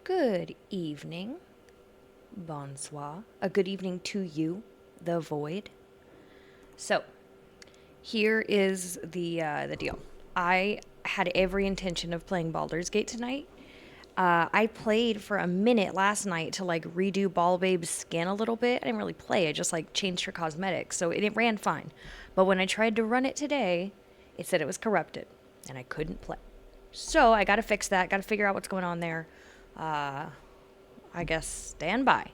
Good evening. Bonsoir. A good evening to you, the void. So, here is the deal. I had every intention of playing Baldur's Gate tonight. I played for a minute last night to like redo Ball Babe's skin a little bit. I didn't really play. I just like changed her cosmetics, so it ran fine. But when I tried to run it today, it said it was corrupted, and I couldn't play. So I got to fix that. Got to figure out what's going on there. I guess stand by.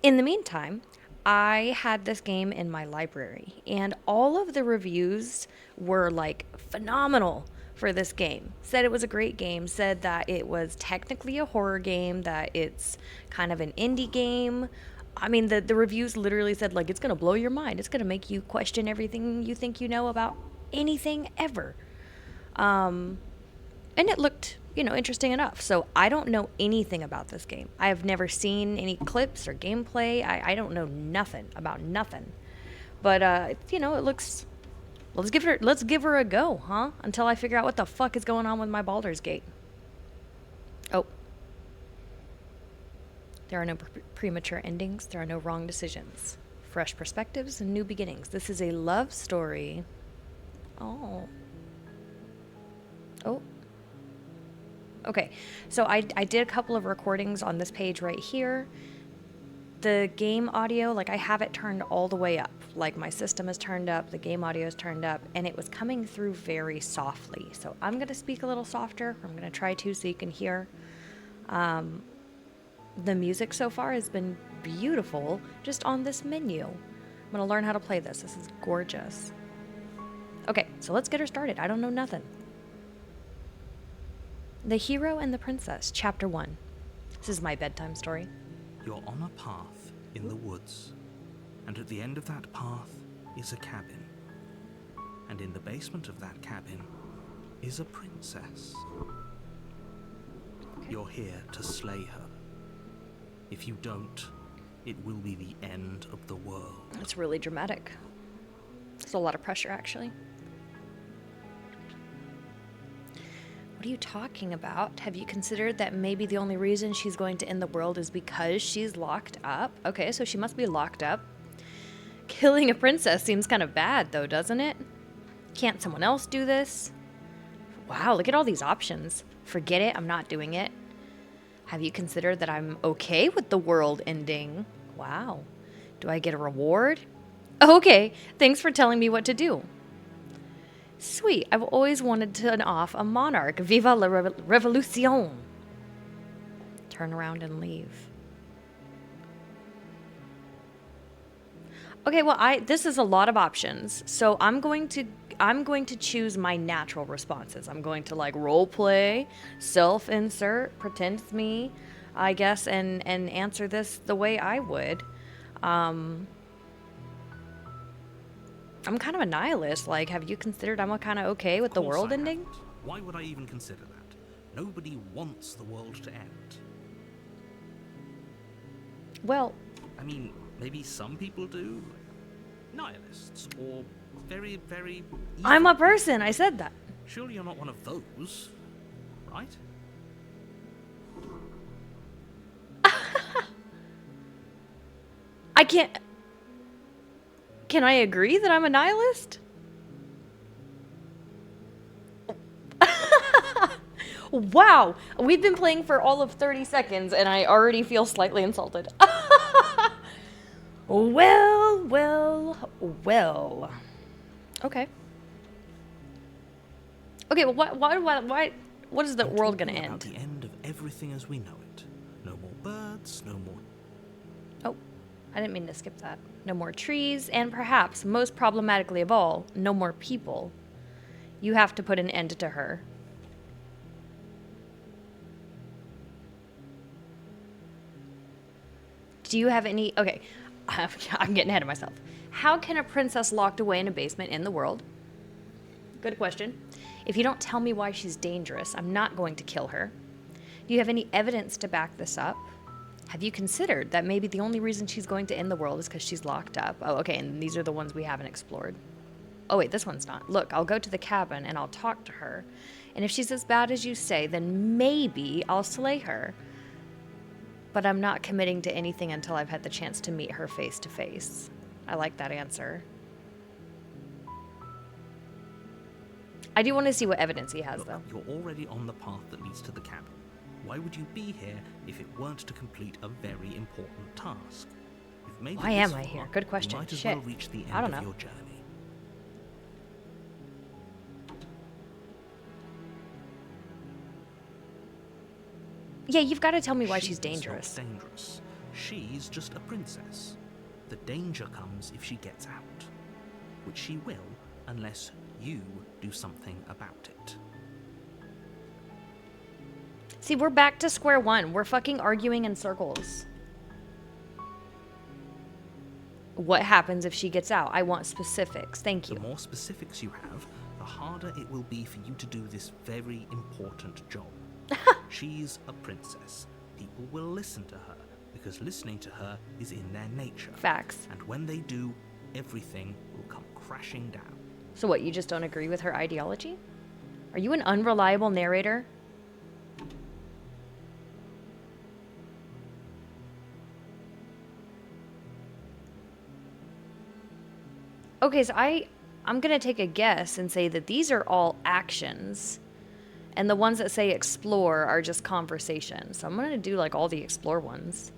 In the meantime, I had this game in my library, and all of the reviews were like phenomenal for this game. Said it was a great game, said that it was technically a horror game, that it's kind of an indie game. I mean, the reviews literally said, like, it's going to blow your mind. It's going to make you question everything you think you know about anything ever. And it looked, interesting enough. So I don't know anything about this game. I have never seen any clips or gameplay. I don't know nothing about nothing. But it looks. Let's give her a go, huh? Until I figure out what the fuck is going on with my Baldur's Gate. Oh. There are no premature endings. There are no wrong decisions. Fresh perspectives and new beginnings. This is a love story. Oh. Oh. Okay, so I did a couple of recordings on this page right here. The game audio, like I have it turned all the way up. Like my system is turned up, the game audio is turned up, and it was coming through very softly. So I'm going to speak a little softer. I'm going to try to so you can hear. The music so far has been beautiful just on this menu. I'm going to learn how to play this. This is gorgeous. Okay, so let's get her started. I don't know nothing. The Hero and the Princess, Chapter 1. This is my bedtime story. You're on a path in the woods, and at the end of that path is a cabin. And in the basement of that cabin is a princess. Okay. You're here to slay her. If you don't, it will be the end of the world. That's really dramatic. It's a lot of pressure, actually. What are you talking about? Have you considered that maybe the only reason she's going to end the world is because she's locked up? Okay, so she must be locked up. Killing a princess seems kind of bad, though, doesn't it? Can't someone else do this? Wow, look at all these options. Forget it, I'm not doing it. Have you considered that I'm okay with the world ending? Wow. Do I get a reward? Okay, thanks for telling me what to do. Sweet, I've always wanted to turn off a monarch. Viva la revolution. Turn around and leave. Okay, well, this is a lot of options. So I'm going to choose my natural responses. I'm going to like role play, self-insert, pretend it's me, I guess, and answer this the way I would. I'm kind of a nihilist. Like, have you considered I'm kind of okay with the world ending? Why would I even consider that? Nobody wants the world to end. Well, I mean, maybe some people do. Nihilists, or very, very evil. I'm a person. I said that. Surely you're not one of those, right? I can't... Can I agree that I'm a nihilist? Wow, we've been playing for all of 30 seconds and I already feel slightly insulted. Well, well, well. Okay. Okay, well, what is the world gonna end? About the end of everything as we know it. No more birds, no more... Oh, I didn't mean to skip that. No more trees, and perhaps, most problematically of all, no more people. You have to put an end to her. Do you have any... Okay, I'm getting ahead of myself. How can a princess locked away in a basement in the world? Good question. If you don't tell me why she's dangerous, I'm not going to kill her. Do you have any evidence to back this up? Have you considered that maybe the only reason she's going to end the world is because she's locked up? Oh, okay, and these are the ones we haven't explored. Oh, wait, this one's not. Look, I'll go to the cabin and I'll talk to her. And if she's as bad as you say, then maybe I'll slay her. But I'm not committing to anything until I've had the chance to meet her face to face. I like that answer. I do want to see what evidence he has, Look, though. you're already on the path that leads to the cabin. Why would you be here if it weren't to complete a very important task? You've made Why it am this I far, here? Good question. You might as Shit. well reach the I end don't of know. your journey. Yeah, you've got to tell me why she's She is dangerous. not dangerous. She's just a princess. The danger comes if she gets out, which she will unless you do something about it. See, we're back to square one. We're fucking arguing in circles. What happens if she gets out? I want specifics. Thank you. The more specifics you have, the harder it will be for you to do this very important job. She's a princess. People will listen to her because listening to her is in their nature. Facts. And when they do, everything will come crashing down. So what, you just don't agree with her ideology? Are you an unreliable narrator? Okay, so I'm gonna take a guess and say that these are all actions, and the ones that say explore are just conversations. So I'm gonna do like all the explore ones.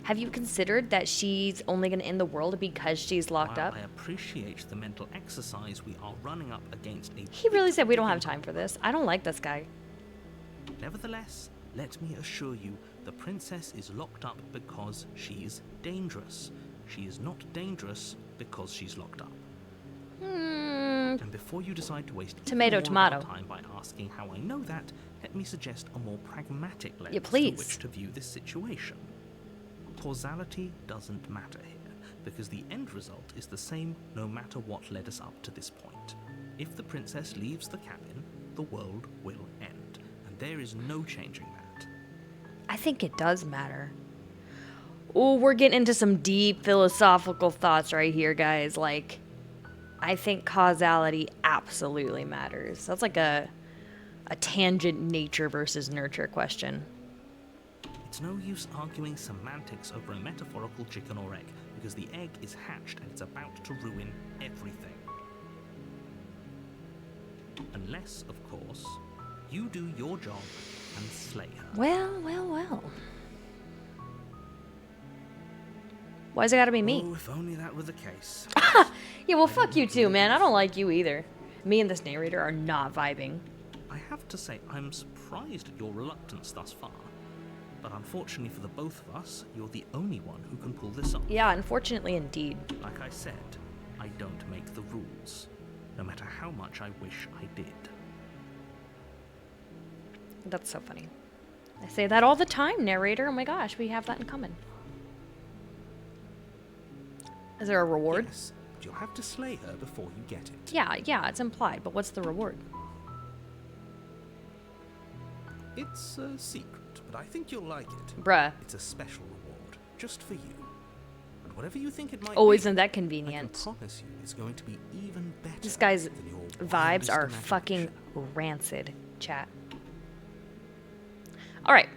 Have you considered that she's only gonna end the world because she's locked While up? I appreciate the mental exercise, we are running up against a He really big said we don't have digging time for this. I don't like this guy. Nevertheless, let me assure you, the princess is locked up because she's dangerous. She is not dangerous because she's locked up. And before you decide to waste Tomato, even more of our tomato. time by asking how I know that, let me suggest a more pragmatic lens Yeah, through please. which to view this situation. Causality doesn't matter here, because the end result is the same no matter what led us up to this point. If the princess leaves the cabin, the world will end, and there is no changing that. I think it does matter. Oh, we're getting into some deep philosophical thoughts right here, guys. Like, I think causality absolutely matters. That's like a tangent nature versus nurture question. It's no use arguing semantics over a metaphorical chicken or egg, because the egg is hatched and it's about to ruin everything. Unless, of course, you do your job and slay her. Well, well, well. Why's it gotta be me? Oh, if only that were the case. Yeah, well, fuck you too, man. I don't like you either. Me and this narrator are not vibing. I have to say, I'm surprised at your reluctance thus far. But unfortunately for the both of us, you're the only one who can pull this off. Yeah, unfortunately indeed. Like I said, I don't make the rules, no matter how much I wish I did. That's so funny. I say that all the time, narrator. Oh my gosh, we have that in common. Is there a reward? Yes, but you'll have to slay her before you get it. Yeah, it's implied, but what's the reward? It's a secret, but I think you'll like it. Bruh. It's a special reward, just for you. And whatever you think it might Oh, be, isn't that I can convenient? promise you it's going to be even better. This guy's than your vibes wildest are imagination. fucking rancid, chat. Alright,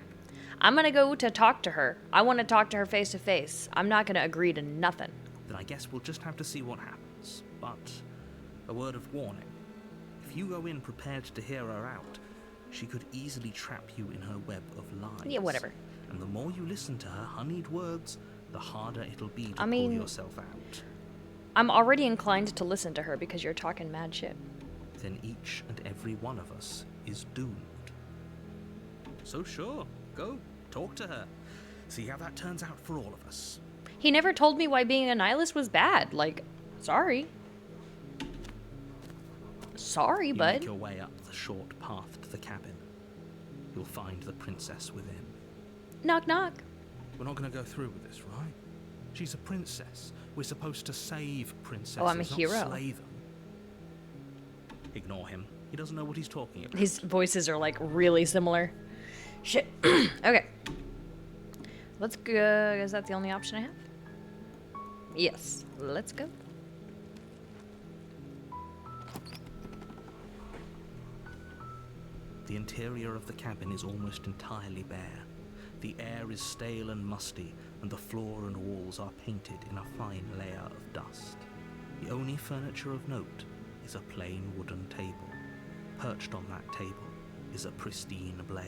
I'm gonna go to talk to her. I want to talk to her face to face. I'm not gonna agree to nothing. Then I guess we'll just have to see what happens. But a word of warning. If you go in prepared to hear her out, she could easily trap you in her web of lies. Yeah, whatever. And the more you listen to her honeyed words, the harder it'll be to I mean- pull yourself out. I'm already inclined to listen to her because you're talking mad shit. Then each and every one of us is doomed. So sure, go, talk to her. See how that turns out for all of us. He never told me why being a nihilist was bad. Like, sorry. Sorry, You bud. make your way up the short path to the cabin. You'll find the princess within. Knock, knock. We're not going to go through with this, right? She's a princess. We're supposed to save princesses, Oh, I'm a not hero. slay them. Ignore him. He doesn't know what he's talking about. His voices are like really similar. Shit. Okay. Let's go. Is that the only option I have? Yes. Let's go. The interior of the cabin is almost entirely bare. The air is stale and musty, and the floor and walls are painted in a fine layer of dust. The only furniture of note is a plain wooden table. Perched on that table is a pristine blade.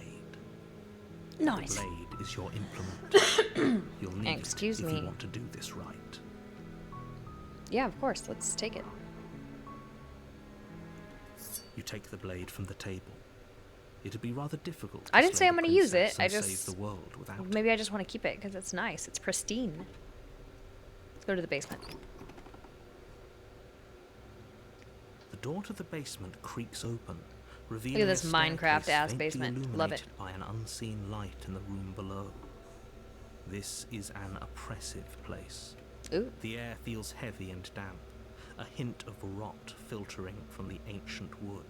Nice. The blade is your implement. You'll need Excuse it if me. you want to do this right. Yeah, of course. Let's take it. You take the blade from the table. It'd be rather difficult to I didn't slay say I'm the going to use princess it. I and just... save the world without it. Maybe I just want to keep it because it's nice. It's pristine. Let's go to the basement. The door to the basement creaks open, revealing this a Minecraft-ass staircase faintly basement. Love it. illuminated by an unseen light in the room below. This is an oppressive place. Ooh. The air feels heavy and damp, a hint of rot filtering from the ancient wood.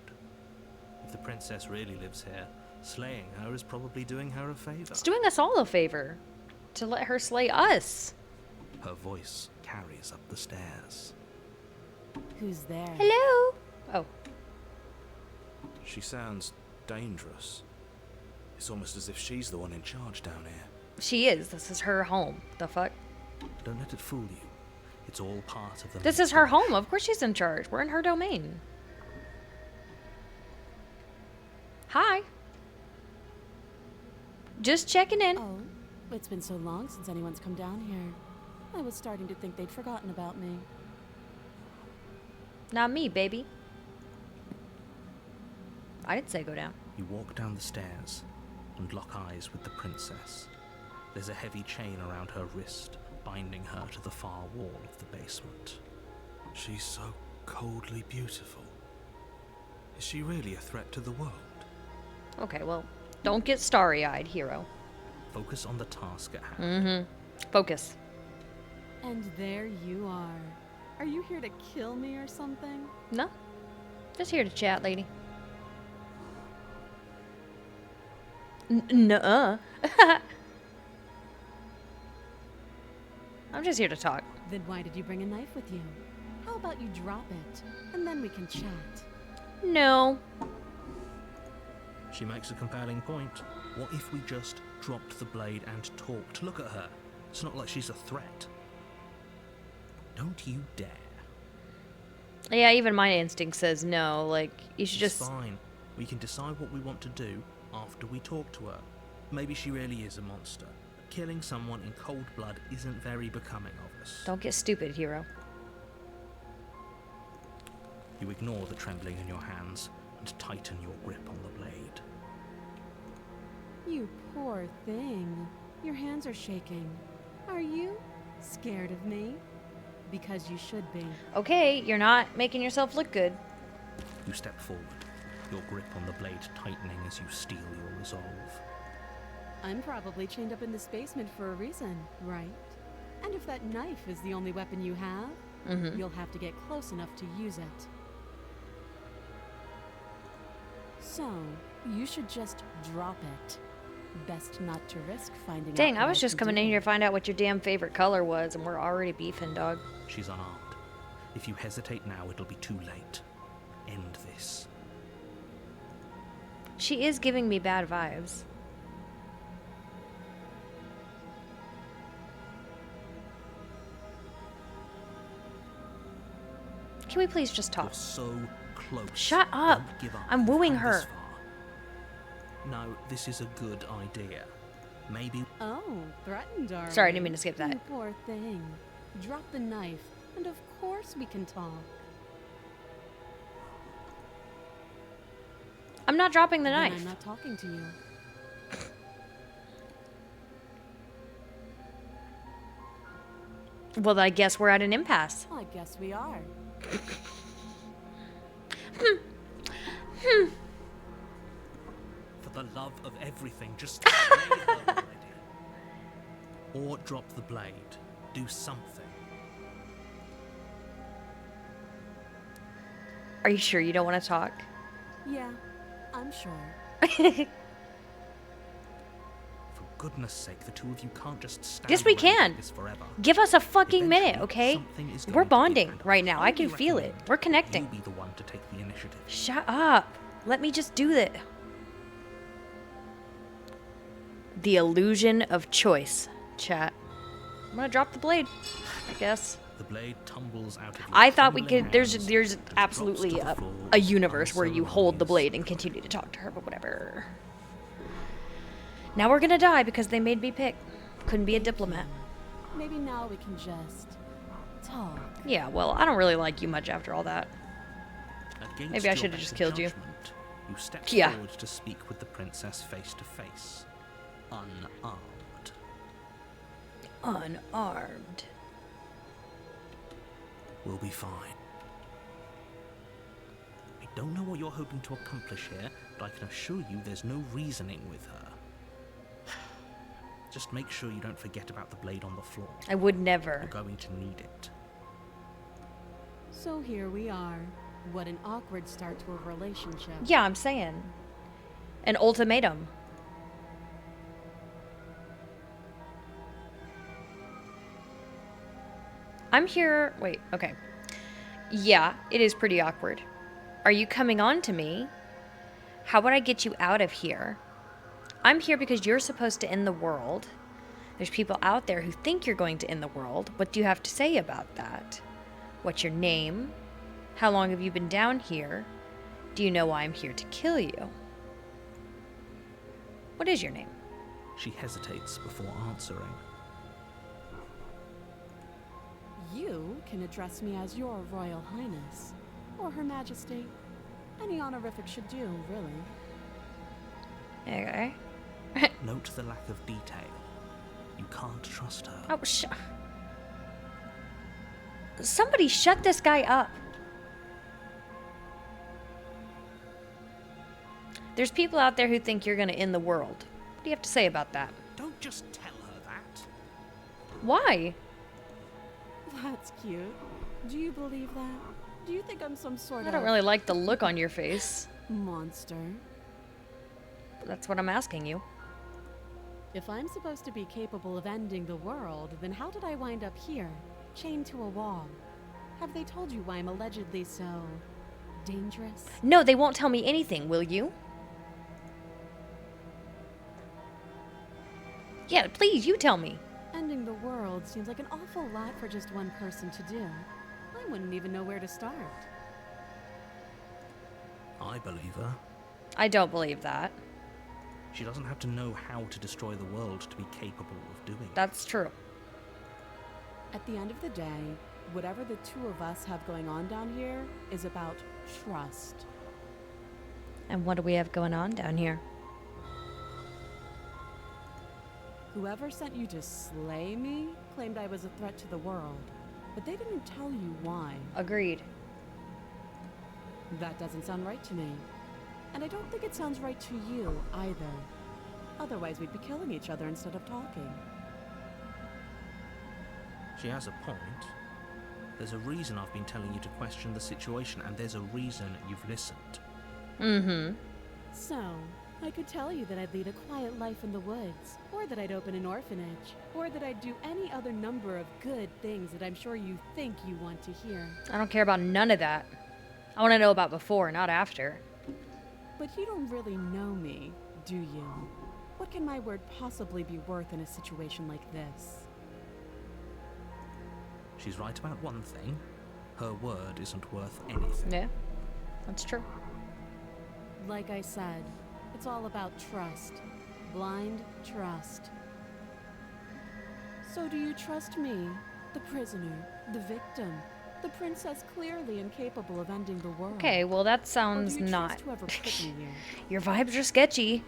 If the princess really lives here, slaying her is probably doing her a favor. It's doing us all a favor to let her slay us. Her voice carries up the stairs. Who's there? Hello. Oh. She sounds dangerous. It's almost as if she's the one in charge down here. She is. This is her home. The fuck? Don't let it fool you. It's all part of the... This is her home. Of course she's in charge. We're in her domain. Hi. Just checking in. Oh, it's been so long since anyone's come down here. I was starting to think they'd forgotten about me. Not me, baby. I didn't say go down. You walk down the stairs and lock eyes with the princess. There's a heavy chain around her wrist, binding her to the far wall of the basement. She's so coldly beautiful. Is she really a threat to the world? Okay, well, don't get starry-eyed, hero. Focus on the task at hand. Mm-hmm. Focus. And there you are. Are you here to kill me or something? No. Just here to chat, lady. Nuh-uh. I'm just here to talk. Then why did you bring a knife with you? How about you drop it, and then we can chat? No. She makes a compelling point. What if we just dropped the blade and talked? Look at her. It's not like she's a threat. Don't you dare. Yeah, even my instinct says no. Like, you should It's just... fine. We can decide what we want to do after we talk to her. Maybe she really is a monster. Killing someone in cold blood isn't very becoming of us. Don't get stupid, hero. You ignore the trembling in your hands and tighten your grip on the blade. You poor thing. Your hands are shaking. Are you scared of me? Because you should be. Okay, you're not making yourself look good. You step forward, your grip on the blade tightening as you steel your resolve. I'm probably chained up in this basement for a reason, right? And if that knife is the only weapon you have, you'll have to get close enough to use it. So, you should just drop it. Best not to risk finding out. Dang, I what was just can coming do. in here to find out what your damn favorite color was, and we're already beefing, dog. She's unarmed. If you hesitate now, it'll be too late. End this. She is giving me bad vibes. Can we please just talk? You're so close. Shut up. Don't give up. I'm wooing You've come this her. far. No, this is a good idea. Maybe Oh, threatened, are Sorry, I we? didn't mean to skip that. You poor thing. Drop the knife, and of course we can talk. I'm not dropping the Then knife. I'm not talking to you. Well, I guess we're at an impasse. Well, I guess we are. for the love of everything, just slay her already. Or drop the blade. Do something. Are you sure you don't want to talk? Yeah, I'm sure. For goodness sake, the two of you can't just stand Yes, we around can. like this forever. Give us a fucking minute, Eventually, okay? something is We're going to bonding give, and right now. I can highly feel it. recommend We're connecting. You be the one to take the initiative. Shut up. Let me just do it. The illusion of choice. Chat. I'm gonna drop the blade, I guess. The blade tumbles out of your I thought we trembling could. There's hands there's and drops absolutely to the a floor universe where you hold the blade and unceremoniously. continue to talk to her, but whatever. Now we're gonna die because they made me pick. Couldn't be a diplomat. Maybe now we can just talk. Yeah, well, I don't really like you much after all that. Against Maybe I your should have just better killed you. judgment, you step Yeah. forward to speak with the princess face to face, unarmed. Unarmed. We'll be fine. I don't know what you're hoping to accomplish here, but I can assure you there's no reasoning with her. Just make sure you don't forget about the blade on the floor. I would never. You're going to need it. So here we are. What an awkward start to a relationship. Yeah, I'm saying. An ultimatum. I'm here. Wait, okay. Yeah, it is pretty awkward. Are you coming on to me? How would I get you out of here? I'm here because you're supposed to end the world. There's people out there who think you're going to end the world. What do you have to say about that? What's your name? How long have you been down here? Do you know why I'm here to kill you? What is your name? She hesitates before answering. You can address me as your Royal Highness, or Her Majesty. Any honorific should do, really. Okay. Note the lack of detail. You can't trust her. Oh, somebody shut this guy up. There's people out there who think you're going to end the world. What do you have to say about that? Don't just tell her that. Why? That's cute. Do you believe that? Do you think I'm some sort I of don't really like the look on your face. monster? That's what I'm asking you. If I'm supposed to be capable of ending the world, then how did I wind up here, chained to a wall? Have they told you why I'm allegedly so dangerous? No, they won't tell me anything, will you? Yeah, please, you tell me. Ending the world seems like an awful lot for just one person to do. I wouldn't even know where to start. I believe her. I don't believe that. She doesn't have to know how to destroy the world to be capable of doing it. That's true. At the end of the day, whatever the two of us have going on down here is about trust. And what do we have going on down here? Whoever sent you to slay me claimed I was a threat to the world, but they didn't tell you why. Agreed. That doesn't sound right to me. And I don't think it sounds right to you either. Otherwise, we'd be killing each other instead of talking. She has a point. There's a reason I've been telling you to question the situation, and there's a reason you've listened. Mm-hmm. So, I could tell you that I'd lead a quiet life in the woods, or that I'd open an orphanage, or that I'd do any other number of good things that I'm sure you think you want to hear. I don't care about none of that. I want to know about before, not after. But you don't really know me, do you? What can my word possibly be worth in a situation like this? She's right about one thing. Her word isn't worth anything. Yeah, that's true. Like I said, it's all about trust. Blind trust. So do you trust me, the prisoner, the victim, the princess clearly incapable of ending the world? Okay, well that Or sounds do you not. trust whoever put me here? Your vibes are sketchy.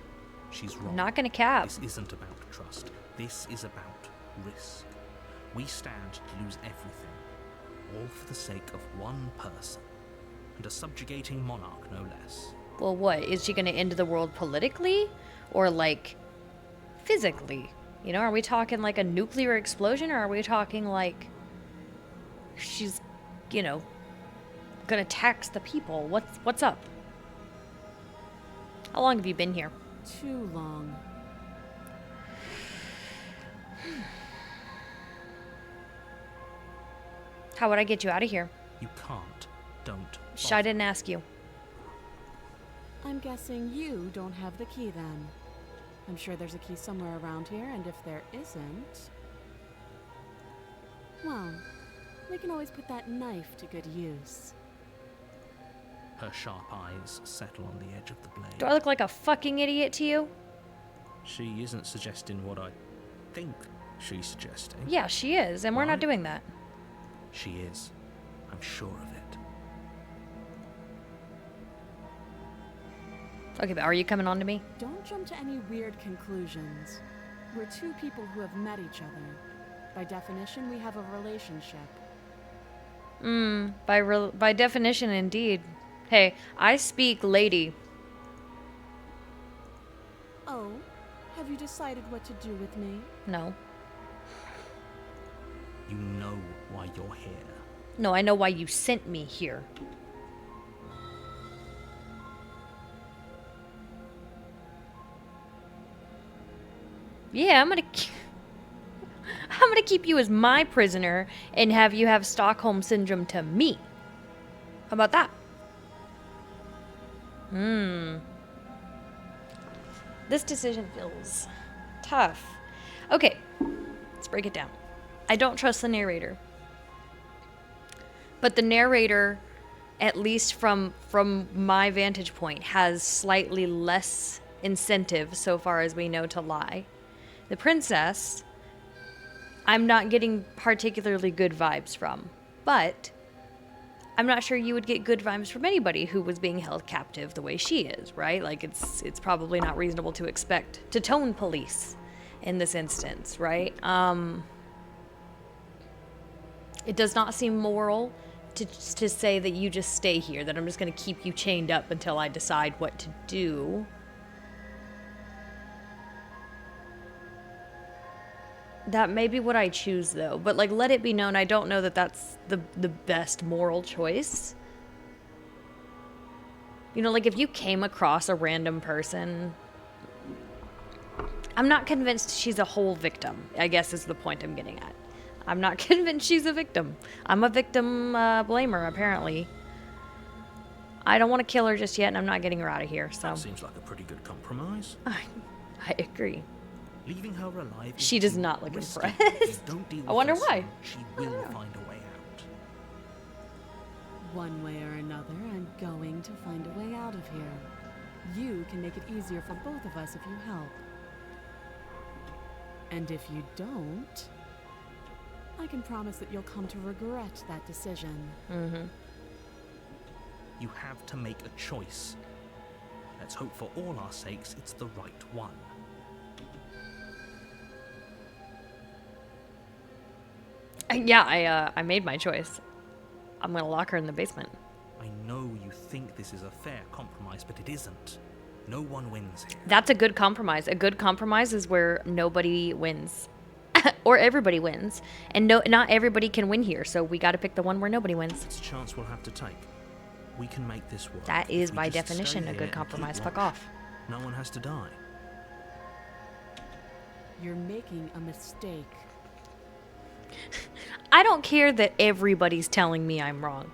She's wrong. Not gonna cap. This isn't about trust. This is about risk. We stand to lose everything, all for the sake of one person, and a subjugating monarch, no less. Well, what? Is she gonna end the world politically? Or like physically? You know, are we talking like a nuclear explosion, or are we talking like she's, you know, gonna tax the people? What's up? How long have you been here? Too long. How would I get you out of here? You can't. Don't. Shh, I didn't ask you. I'm guessing you don't have the key then. I'm sure there's a key somewhere around here, and if there isn't... well, we can always put that knife to good use. Her sharp eyes settle on the edge of the blade. Do I look like a fucking idiot to you? She isn't suggesting what I think she's suggesting. Yeah, she is, and we're not Right. doing that. She is. I'm sure of it. Okay, but are you coming on to me? Don't jump to any weird conclusions. We're two people who have met each other. By definition, we have a relationship. By definition, indeed. Hey, I speak lady. Oh, have you decided what to do with me? No. You know why you're here. No, I know why you sent me here. Yeah, I'm gonna keep you as my prisoner and have you have Stockholm Syndrome to me. How about that? This decision feels tough. Okay, let's break it down. I don't trust the narrator. But the narrator, at least from my vantage point, has slightly less incentive, so far as we know, to lie. The princess, I'm not getting particularly good vibes from. But I'm not sure you would get good vibes from anybody who was being held captive the way she is, right? Like, it's probably not reasonable to expect to tone police in this instance, right? It does not seem moral to say that you just stay here, that I'm just going to keep you chained up until I decide what to do. That may be what I choose, though. But, like, let it be known, I don't know that that's the best moral choice. You know, like, if you came across a random person... I'm not convinced she's a whole victim, I guess is the point I'm getting at. I'm not convinced she's a victim. I'm a victim blamer, apparently. I don't want to kill her just yet, and I'm not getting her out of here, so... That seems like a pretty good compromise. I agree. Leaving her alive is She does too not look risky. impressed. If you don't deal I with wonder her why. soon, She will find a way out. One way or another, I'm going to find a way out of here. You can make it easier for both of us if you help. And if you don't, I can promise that you'll come to regret that decision. Mm-hmm. You have to make a choice. Let's hope for all our sakes it's the right one. Yeah, I made my choice. I'm gonna lock her in the basement. I know you think this is a fair compromise, but it isn't. No one wins here. That's a good compromise. A good compromise is where nobody wins. Or everybody wins. And not everybody can win here, so we gotta pick the one where nobody wins. It's a chance we'll have to take. We can make this work. That if is we by just definition stay a here good and keep compromise. Fuck watch. off. No one has to die. You're making a mistake. I don't care that everybody's telling me I'm wrong.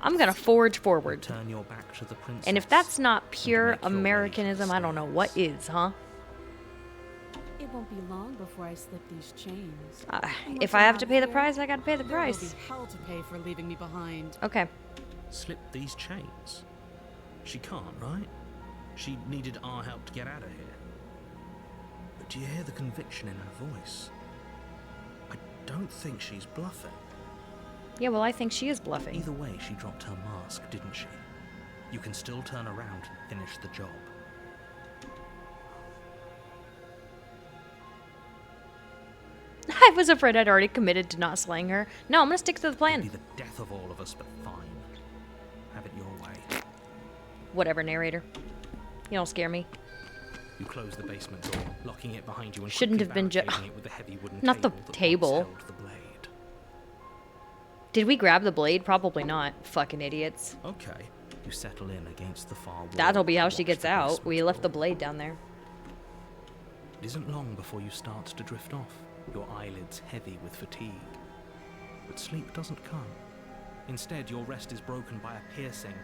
I'm gonna forge forward. Turn your back to the princess. And if that's not pure make your way to the Americanism, I don't know what is, huh? It won't be long before I slip these chains. If I have to pay the price, I gotta pay the There will price. be hell to pay for leaving me behind. Okay. Slip these chains. She can't, right? She needed our help to get out of here. But do you hear the conviction in her voice? I don't think she's bluffing. Yeah, well, I think she is bluffing. Either way, she dropped her mask, didn't she? You can still turn around and finish the job. I was afraid I'd already committed to not slaying her. No, I'm gonna stick to the It'd plan. be the death of all of us, but fine. Have it your way. Whatever, narrator. You don't scare me. You close the basement door, locking it behind you and Shouldn't quickly have been barricading it with a heavy wooden Not the table that table. once held the blade. Did we grab the blade? Probably not. Fucking idiots. Okay. You settle in against the far wall. That'll be how and she watch gets the out. basement We left the door. blade down there. It isn't long before you start to drift off, your eyelids heavy with fatigue. But sleep doesn't come. Instead, your rest is broken by a piercing,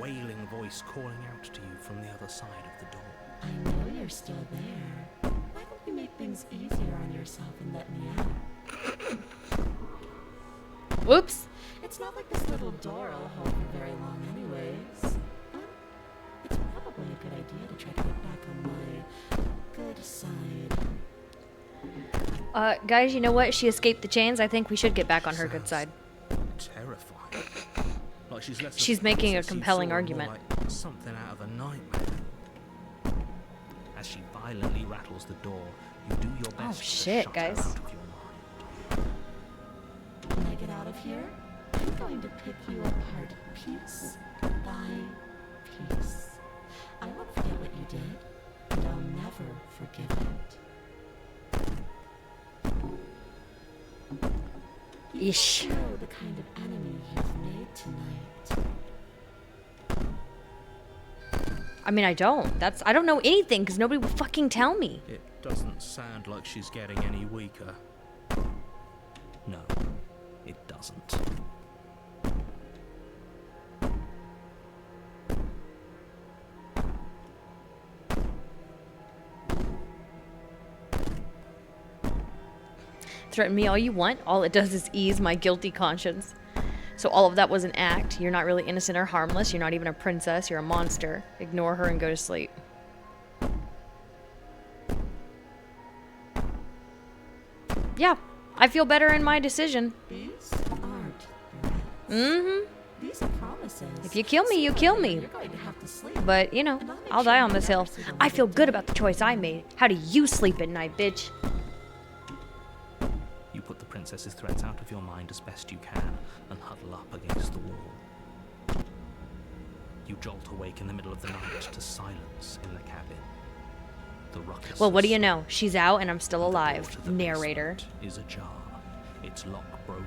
wailing voice calling out to you from the other side of the door. I know you're still there, why don't you make things easier on yourself and let me out? Whoops. It's not like this little door will hold for very long anyways. It's probably a good idea to try to get back on my good side. Guys, you know what? She escaped the chains. I think we should get back on her good side. Terrifying. Like she's less of She's a making a princess you compelling saw and argument. more like something out of a nightmare. As she violently rattles the door, you do your best to shit, shut guys. her out of your mind. When I get out of here, I'm going to pick you apart piece by piece. I won't forget what you did, and I'll never forgive it. You Ish. don't know the kind of enemy you've made tonight. I mean, I don't. I don't know anything because nobody will fucking tell me. It doesn't sound like she's getting any weaker. No, it doesn't. Threaten me all you want. All it does is ease my guilty conscience. So all of that was an act. You're not really innocent or harmless. You're not even a princess. You're a monster. Ignore her and go to sleep. Yeah, I feel better in my decision. These aren't threats. Mm-hmm. These are promises. If you kill me, you kill me. You're going to have to sleep. But, you know, I'll die on this hill. I feel good about the choice I made. How do you sleep at night, bitch? You put the princess's threats out of your mind as best you can and huddle up against the wall. You jolt awake in the middle of the night to silence in the cabin. The ruckus Well, what do has you know? She's out and I'm still The door alive. to the Narrator. basement is ajar, its lock broken,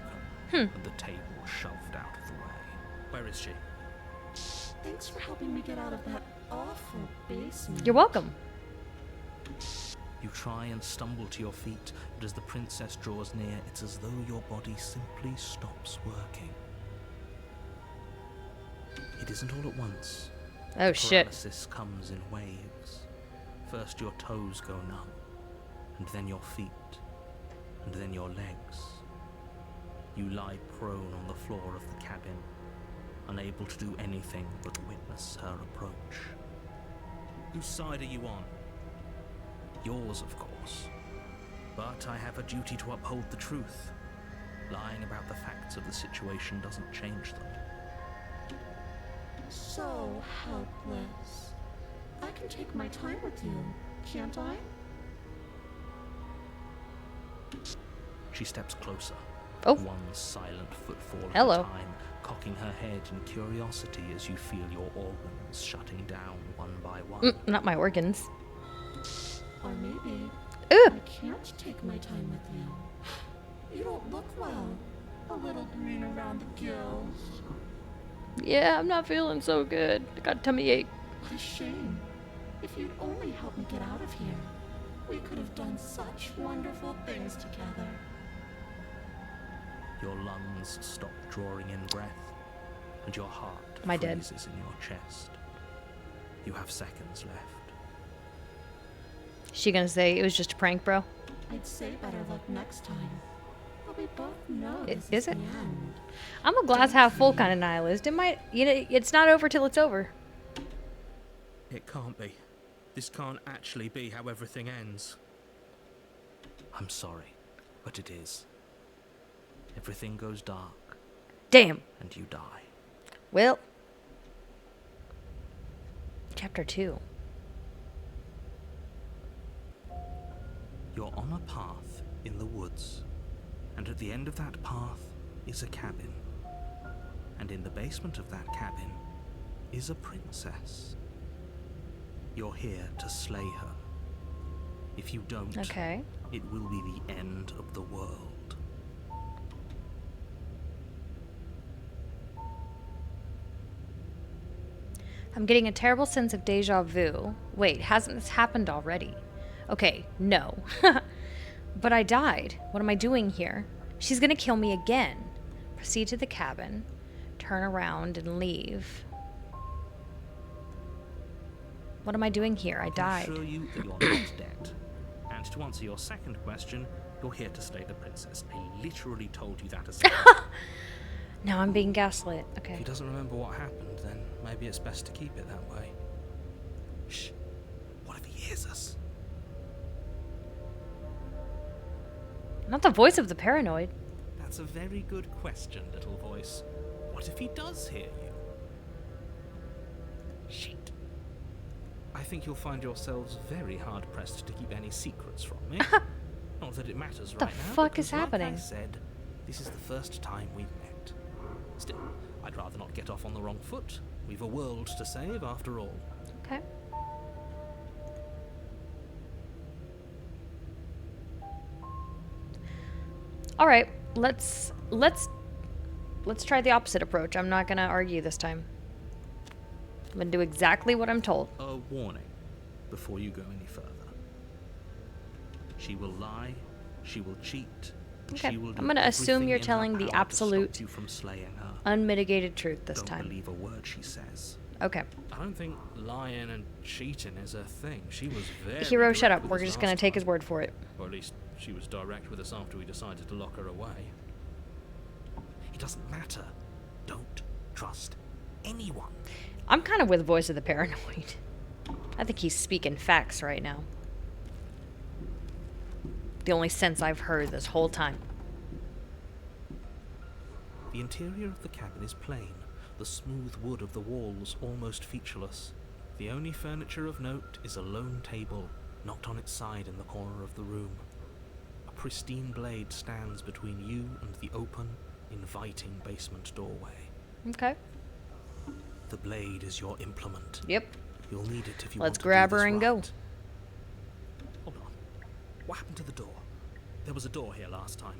and the table shoved out of the way. Where is she? Thanks for helping me get out of that awful basement. You're welcome. You try and stumble to your feet, but as the princess draws near, it's as though your body simply stops working. It isn't all at once. Oh, shit. Paralysis comes in waves. First your toes go numb, and then your feet, and then your legs. You lie prone on the floor of the cabin, unable to do anything but witness her approach. Whose side are you on? Yours, of course. But I have a duty to uphold the truth. Lying about the facts of the situation doesn't change them. So helpless. I can take my time with you, can't I? She steps closer. Oh. One silent footfall Hello. at a time, cocking her head in curiosity as you feel your organs shutting down one by one. Not my organs. Or maybe Ooh. I can't take my time with you. You don't look well. A little green around the gills. Yeah, I'm not feeling so good. I got a tummy ache. What a shame. If you'd only helped me get out of here, we could have done such wonderful things together. Your lungs stop drawing in breath, and your heart Am I dead? freezes in your chest. You have seconds left. She gonna say it was just a prank, bro? I'd say better luck next time. But we both know this Is it? the end. I'm a glass half full kind of nihilist. It might, you know, it's not over till it's over. It can't be. This can't actually be how everything ends. I'm sorry, but it is. Everything goes dark, Damn. and you die. Well. Chapter 2. You're on a path in the woods, and at the end of that path is a cabin. And in the basement of that cabin is a princess. You're here to slay her. If you don't, Okay. it will be the end of the world. I'm getting a terrible sense of deja vu. Wait, hasn't this happened already? Okay, no. But I died. What am I doing here? She's gonna kill me again. Proceed to the cabin, turn around, and leave. What am I doing here? I I died. assure you that you're not dead. And to answer your second question, you're here to slay the princess. I literally told you that as well. Now I'm being gaslit. If Okay. he doesn't remember what happened, then maybe it's best to keep it that way. Shh. What if he hears us? Not the voice of the paranoid. That's a very good question, little voice. What if he does hear you? Shit. I think you'll find yourselves very hard-pressed to keep any secrets from me. Not that it matters The right now. fuck because is like happening? I said, this is the first time we've met. Still, I'd rather not get off on the wrong foot. We've a world to save, after all. Okay. All right, let's try the opposite approach. I'm not gonna argue this time. I'm gonna do exactly what I'm told. A warning before you go any further. She will lie, she will cheat, Okay, she will do I'm gonna assume everything you're in her telling the power to stop absolute, you from slaying her. unmitigated truth this Don't time. believe a word she says. Okay. I don't think lying and cheating is a thing. She was very Hero, shut direct up. with We're us just gonna last take his time. word for it. Or at least she was direct with us after we decided to lock her away. It doesn't matter. Don't trust anyone. I'm kind of with voice of the paranoid. I think he's speaking facts right now. The only sense I've heard this whole time. The interior of the cabin is plain, the smooth wood of the walls almost featureless. The only furniture of note is a lone table, knocked on its side in the corner of the room. A pristine blade stands between you and the open, inviting basement doorway. Okay. The blade is your implement. Yep. You'll need it if you Let's want to grab do this her and go. right. Hold on. What happened to the door? There was a door here last time.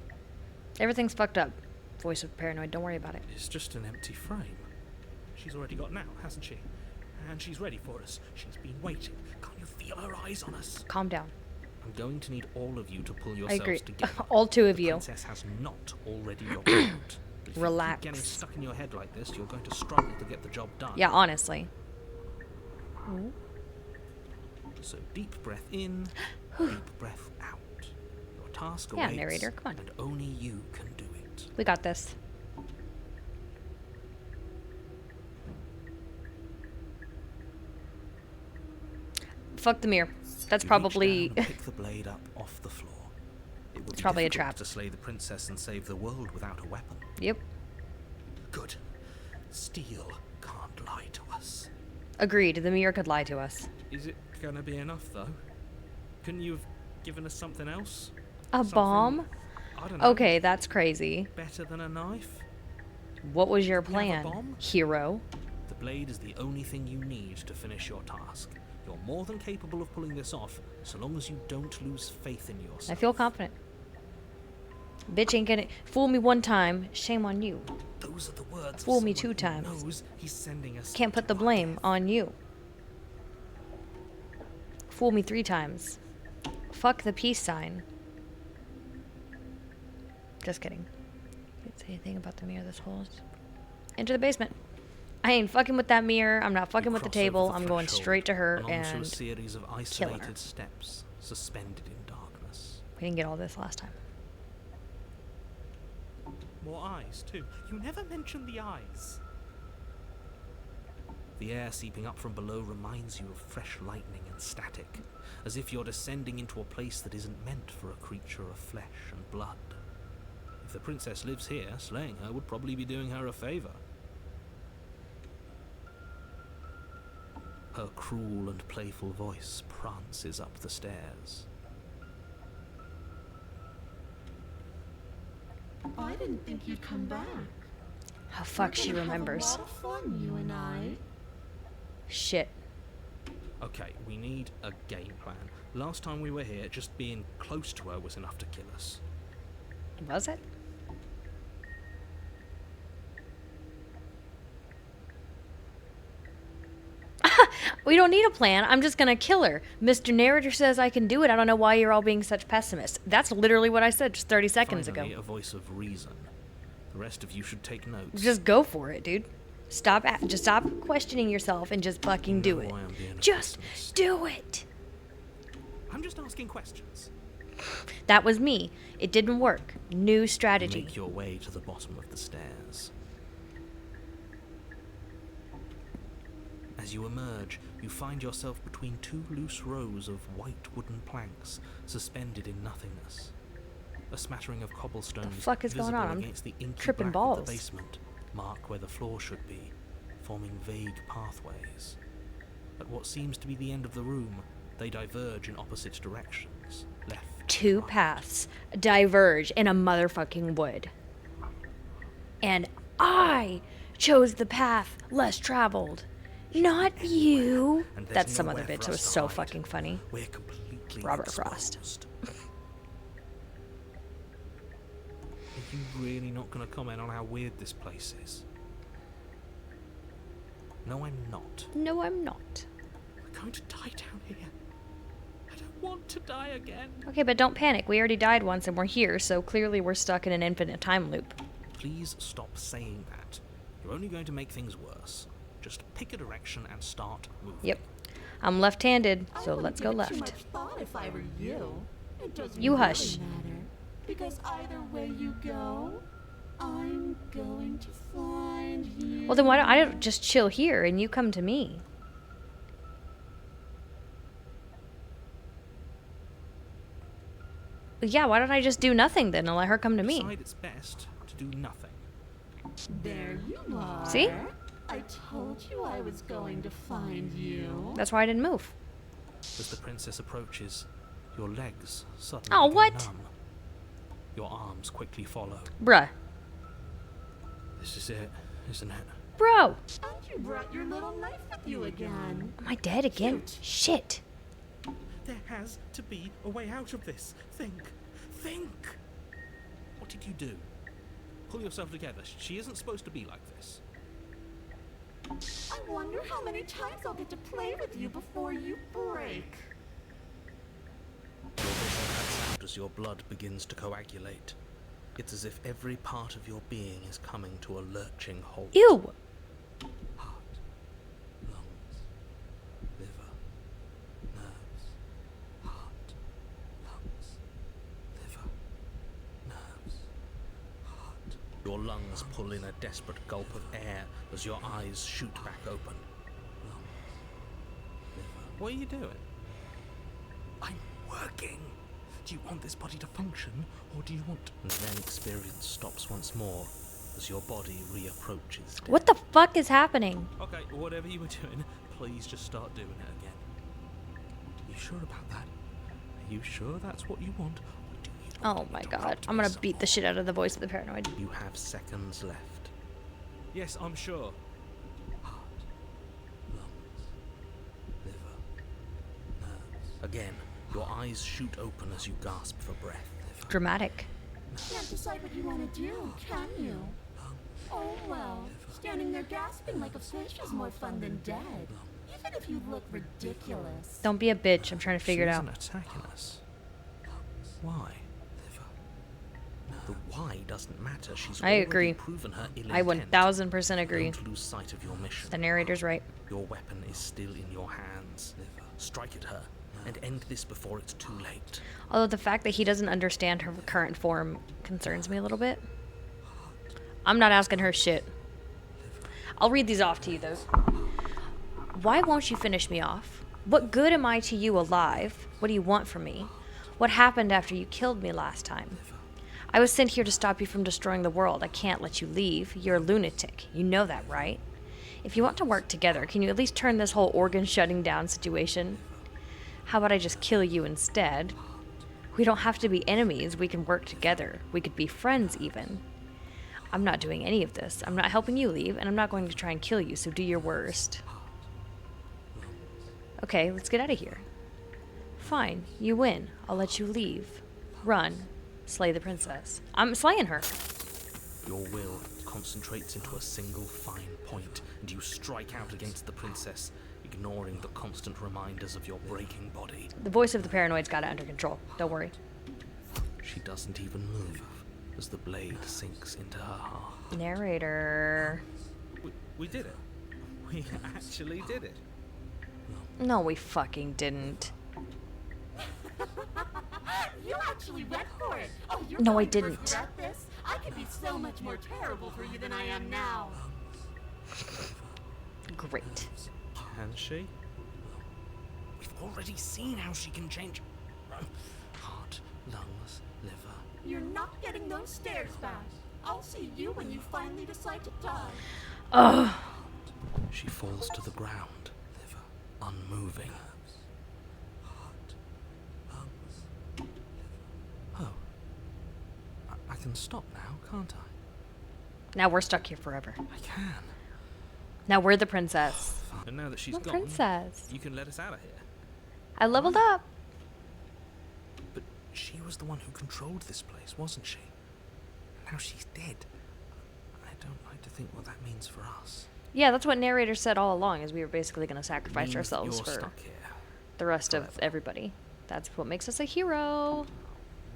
Everything's fucked up. Voice of paranoid. Don't worry about it. It's just an empty frame. She's already got now, hasn't she? And she's ready for us. She's been waiting. Can't you feel her eyes on us? Calm down. I'm going to need all of you to pull I yourselves agree. together. All two of The you. princess has not already locked out. But if Relax. you keep getting stuck in your head like this, you're going to struggle to get the job done. Yeah, honestly. So deep breath in, deep breath out. Your task Yeah, awaits, narrator, come on. and only you can do it. We got this. Fuck the mirror. That's You probably... reach down and pick the blade up off the floor. It would It's be probably a difficult trap. to slay the princess and save the world without a weapon. Yep. Good. Steel can't lie to us. Agreed. The mirror could lie to us. Is it gonna be enough, though? Couldn't you have given us something else? A Something, bomb? I don't know. Okay, that's crazy. Better than a knife? What was your We have a plan, bomb? hero? The blade is the only thing you need to finish your task. You're more than capable of pulling this off, so long as you don't lose faith in yourself. I feel confident. Bitch ain't gonna fool me one time. Shame on you. Those are the words. Fool of me someone 2 who times. knows he's sending us. Can't put the to our blame death. on you. Fool me 3 times. Fuck the peace sign. Just kidding. Didn't say anything about the mirror this whole... Enter the basement. I ain't fucking with that mirror. I'm not fucking You with the cross over table. the I'm going threshold straight to her and onto a and... series of killing her. isolated steps suspended in darkness. We didn't get all this last time. More eyes, too. You never mention the eyes. The air seeping up from below reminds you of fresh lightning and static, as if you're descending into a place that isn't meant for a creature of flesh and blood. If the princess lives here, slaying her would probably be doing her a favor. Her cruel and playful voice prances up the stairs. I didn't think you'd come back. Oh, fuck, We're she gonna remembers. Have a lot of fun, you and I. Shit. Okay, we need a game plan. Last time we were here, just being close to her was enough to kill us. Was it? We don't need a plan. I'm just gonna kill her. Mr. Narrator says I can do it. I don't know why you're all being such pessimists. That's literally what I said just 30 seconds Finally, ago. a voice of reason. The rest of you should take notes. Just go for it, dude. Just stop questioning yourself and just fucking do know it. why I'm being a Just pessimist. do it. I'm just asking questions. That was me. It didn't work. New You strategy. make your way to the bottom of the stairs. As you emerge, you find yourself between two loose rows of white wooden planks suspended in nothingness. A smattering of cobblestones The fuck is going visible on? I'm against the inky tripping black balls. of the basement mark where the floor should be, forming vague pathways. At what seems to be the end of the room, they diverge in opposite directions. Left, Two right. paths diverge in a motherfucking wood. And I chose the path less traveled. Not you. And there's That's some other nowhere bitch. for That us was to so hide. fucking funny. We're completely Robert Frost. exposed. Are you really not going to comment on how weird this place is? No, I'm not. No, I'm not. We're going to die down here. I don't want to die again. Okay, but don't panic. We already died once and we're here, so clearly we're stuck in an infinite time loop. Please stop saying that. You're only going to make things worse. Just pick a direction and start moving. Yep. I'm left-handed, I so wouldn't let's give go it too left. much thought if I were you. It doesn't You really hush. matter, because either way you go, I'm going to find you. Well, then why don't I just chill here and you come to me? Yeah, why don't I just do nothing then and let her come to me? Decide it's best to do nothing. There you are. See? I told you I was going to find you. That's why I didn't move. As the princess approaches, your legs suddenly Oh, go what? numb. Your arms quickly follow. Bruh. This is it, isn't it? Bro. And you brought your little knife with you again. Am I dead again? Cute. Shit. There has to be a way out of this. Think. Think. What did you do? Pull yourself together. She isn't supposed to be like this. I wonder how many times I'll get to play with you before you break. Your vision cuts out as your blood begins to coagulate. It's as if every part of your being is coming to a lurching halt. Ew. Heart, lungs, liver, nerves. Heart, lungs, liver, nerves, heart. Your lungs pull in a desperate gulp of air as your eyes shoot back open. Lungs, liver. What are you doing? I'm working. Do you want this body to function, or do you want... And then experience stops once more as your body reapproaches death. What the fuck is happening? Okay, whatever you were doing, please just start doing it again. You sure about that? Are you sure that's what you want? Or do you want Oh to my god. interrupt I'm gonna me some beat the more? shit out of the voice of the paranoid. You have seconds left. Yes, I'm sure. Heart, lungs, liver, nerves. Again, your eyes shoot open as you gasp for breath. Liver, Dramatic. Can't decide what you want to do, can you? Oh well, standing there gasping like a fish is more fun than dead. Even if you look ridiculous. Don't be a bitch. I'm trying to figure it she out. isn't attacking us. Why? The why doesn't matter. She's I already agree. proven her ill I intent. 1000% agree. Don't lose sight of your mission. The narrator's right. Your weapon is still in your hands. Strike at her and end this before it's too late. Although the fact that he doesn't understand her current form concerns me a little bit. I'm not asking her shit. I'll read these off to you, though. Why won't you finish me off? What good am I to you alive? What do you want from me? What happened after you killed me last time? I was sent here to stop you from destroying the world. I can't let you leave. You're a lunatic. You know that, right? If you want to work together, can you at least turn this whole organ shutting down situation? How about I just kill you instead? We don't have to be enemies. We can work together. We could be friends, even. I'm not doing any of this. I'm not helping you leave, and I'm not going to try and kill you, so do your worst. Okay, let's get out of here. Fine, you win. I'll let you leave. Run. Slay the princess. I'm slaying her. Your will concentrates into a single fine point, and you strike out against the princess, ignoring the constant reminders of your breaking body. The voice of the paranoid's got it under control. Don't worry. She doesn't even move as the blade sinks into her heart. Narrator. We did it. We actually did it. No, we fucking didn't. You actually went for it. Oh, you're No, I going to didn't. regret this. I could be so much more terrible for you than I am now. Great. Can she? We've already seen how she can change heart, lungs, liver. You're not getting those stares back. I'll see you when you finally decide to die. Ugh. She falls to the ground, liver unmoving. Oh. I can stop now, can't I? Now we're stuck here forever. I can. Now we're the princess. And now that she's The gone, princess. you can let us out of here. I leveled up. But she was the one who controlled this place, wasn't she? Now she's dead. I don't like to think what that means for us. Yeah, that's what narrator said all along, is we were basically going to sacrifice Means that ourselves you're for stuck here. the rest of forever. everybody. That's what makes us a hero.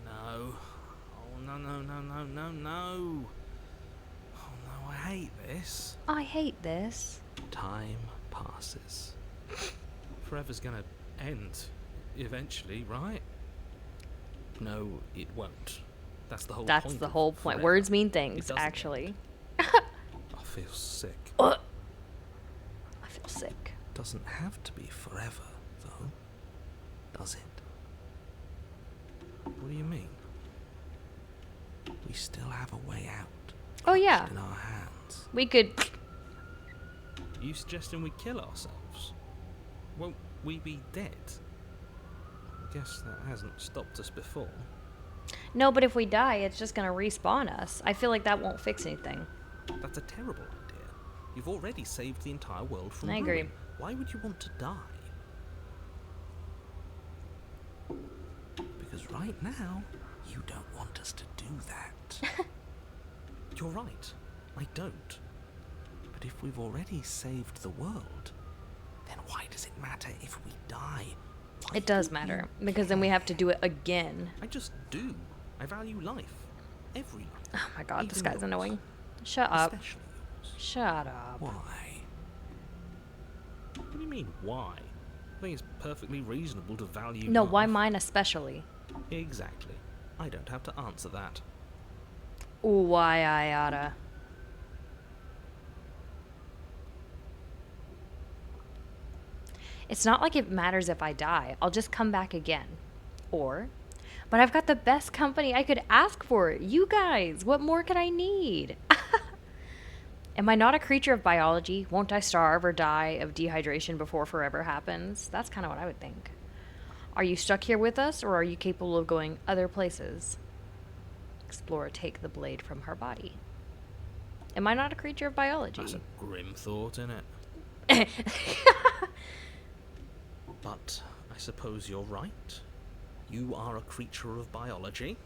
No. Oh, no, no, no, no, no, no. Oh, no, I hate this. I hate this. Time passes. Forever's gonna end eventually, right? No, it won't. That's the whole That's point. the of whole point. forever. Words mean It things, doesn't actually. I feel sick. I feel sick. Doesn't have to be forever, though. Does it? What do you mean? We still have a way out. Oh, yeah. clutched in our hands. We could... You suggesting we kill ourselves? Won't we be dead? I guess that hasn't stopped us before. No, but if we die, it's just going to respawn us. I feel like that won't fix anything. That's a terrible idea. You've already saved the entire world from I agree. ruin. Why would you want to die? Because right now, you don't want us to do that. You're right. I don't. But if we've already saved the world, then why does it matter if we die? Why It does do matter, you because then we have to care? do it again. I just do. I value life. Every life. Oh my god, this Even guy's yours. annoying. Shut up. Especially yours. Shut up. Why? What do you mean, why? I think it's perfectly reasonable to value No, life. why mine especially? Exactly. I don't have to answer that. Ooh, why I oughta. It's not like it matters if I die. I'll just come back again. Or, but I've got the best company I could ask for. You guys, what more could I need? Am I not a creature of biology? Won't I starve or die of dehydration before forever happens? That's kind of what I would think. Are you stuck here with us, or are you capable of going other places? Explorer, take the blade from her body. Am I not a creature of biology? That's a grim thought, isn't it? But I suppose you're right. You are a creature of biology.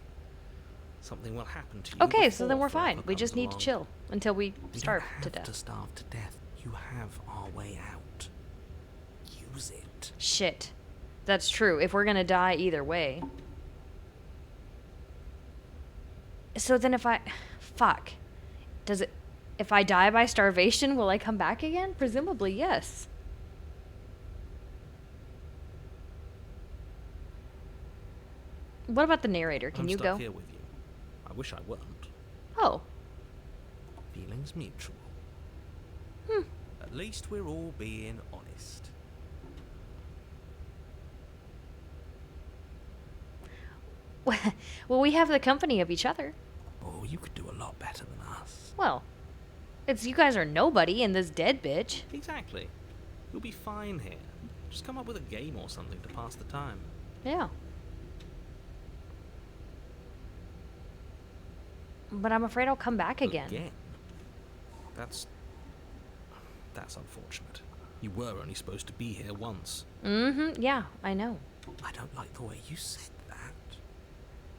Something will happen to you. Okay, so then before we're fine. forever We just comes need to along. chill until we We starve don't to have death. to starve to death. You have our way out. Use it. Shit. That's true. If we're gonna die either way. So then if I... Fuck. Does it... If I die by starvation, will I come back again? Presumably, yes. What about the narrator? Can I'm you stuck go? here with you. I wish I weren't. Oh. Feelings mutual. At least we're all being honest. Well, we have the company of each other. Oh, you could do a lot better than us. Well, it's you guys are nobody and this dead bitch. Exactly. You'll be fine here. Just come up with a game or something to pass the time. Yeah. But I'm afraid I'll come back again. That's unfortunate. You were only supposed to be here once. Mm-hmm. Yeah, I know. I don't like the way you said that.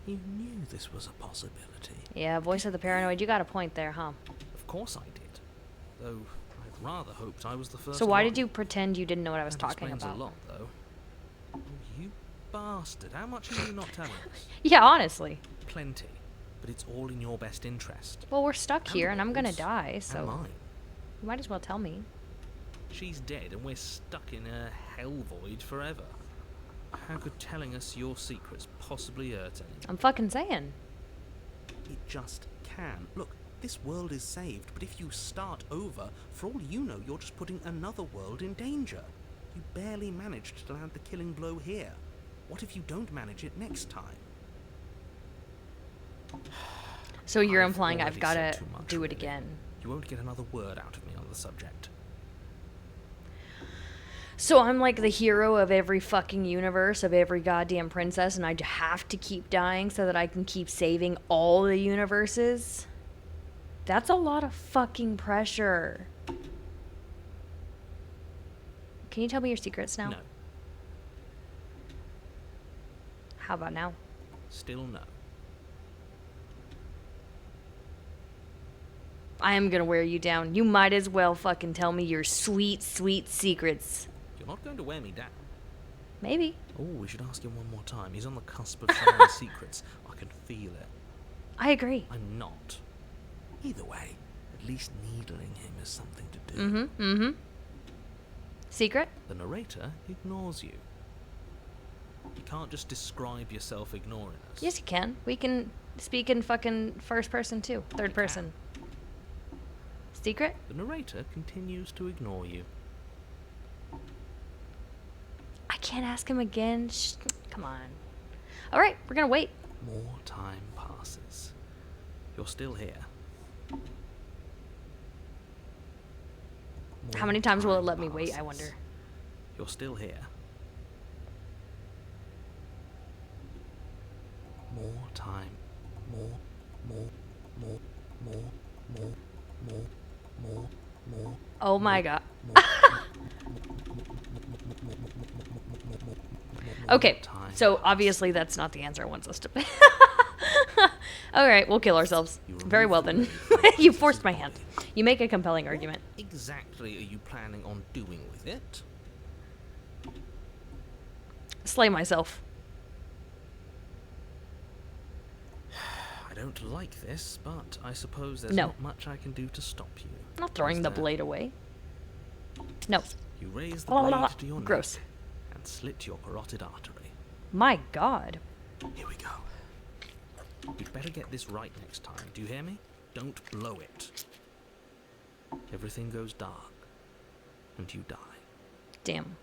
You knew this was a possibility. Yeah, voice of the paranoid, you got a point there, huh? Of course I did. Though I'd rather hoped I was the first So why one. did you pretend you didn't know what I was That talking explains about? a lot, though. Oh, you bastard. How much are you not telling us? Yeah, honestly. Plenty. But it's all in your best interest. Well, we're stuck And here and I'm gonna yours. die, And so... mine. You might as well tell me. She's dead and we're stuck in a hell void forever. How could telling us your secrets possibly hurt anyone? I'm fucking saying. It just can. Look, this world is saved, but if you start over, for all you know, you're just putting another world in danger. You barely managed to land the killing blow here. What if you don't manage it next time? So you're I've implying I've already got said to too much, do it really. again. You won't get another word out of me on the subject. So I'm like the hero of every fucking universe, of every goddamn princess, and I have to keep dying so that I can keep saving all the universes? That's a lot of fucking pressure. Can you tell me your secrets now? No. How about now? Still no. I am gonna wear you down. You might as well fucking tell me your sweet, sweet secrets. You're not going to wear me down. Maybe. Oh, we should ask him one more time. He's on the cusp of sharing secrets. I can feel it. I agree. I'm not. Either way, at least needling him is something to do. Mm-hmm. Secret? The narrator ignores you. You can't just describe yourself ignoring us. Yes, you can. We can speak in fucking first person too. Third person. Secret? The narrator continues to ignore you. I can't ask him again. Come on. All right, we're gonna wait. More time passes. You're still here. How More many times will it time let me wait, I passes. wonder? You're still here. More time. More. Oh my god. Okay, time so obviously that's not the answer it wants us to. All right, we'll kill ourselves. You Very well remove then. the You ray forced from my his hand. body. You make a compelling argument. Exactly are you planning on doing with it? Slay myself. I don't like this, but I suppose there's No. not much I can do to stop you. I'm not throwing Is the there? blade away. No. You raise the Blah, blah, blade blah. to your Gross. neck and slit your carotid artery. My god. Here we go. You'd better get this right next time. Do you hear me? Don't blow it. Everything goes dark, and you die. Damn.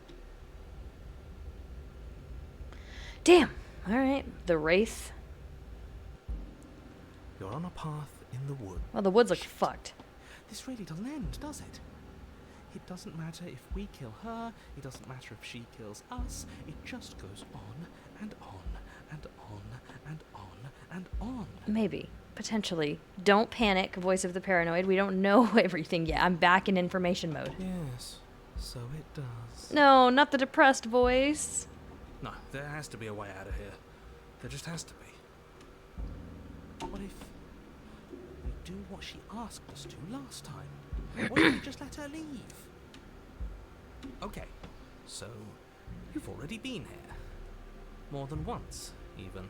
Damn. All right. The Wraith. You're on a path in the wood. Well, the woods look fucked. This really doesn't end, does it? It doesn't matter if we kill her, it doesn't matter if she kills us, it just goes on and on and on and on and on. Maybe. Potentially. Don't panic, voice of the paranoid. We don't know everything yet. I'm back in information mode. Yes, so it does. No, not the depressed voice. No, there has to be a way out of here. There just has to be. What if we do what she asked us to last time? What if we just let her leave? Okay, so you've already been here. More than once, even.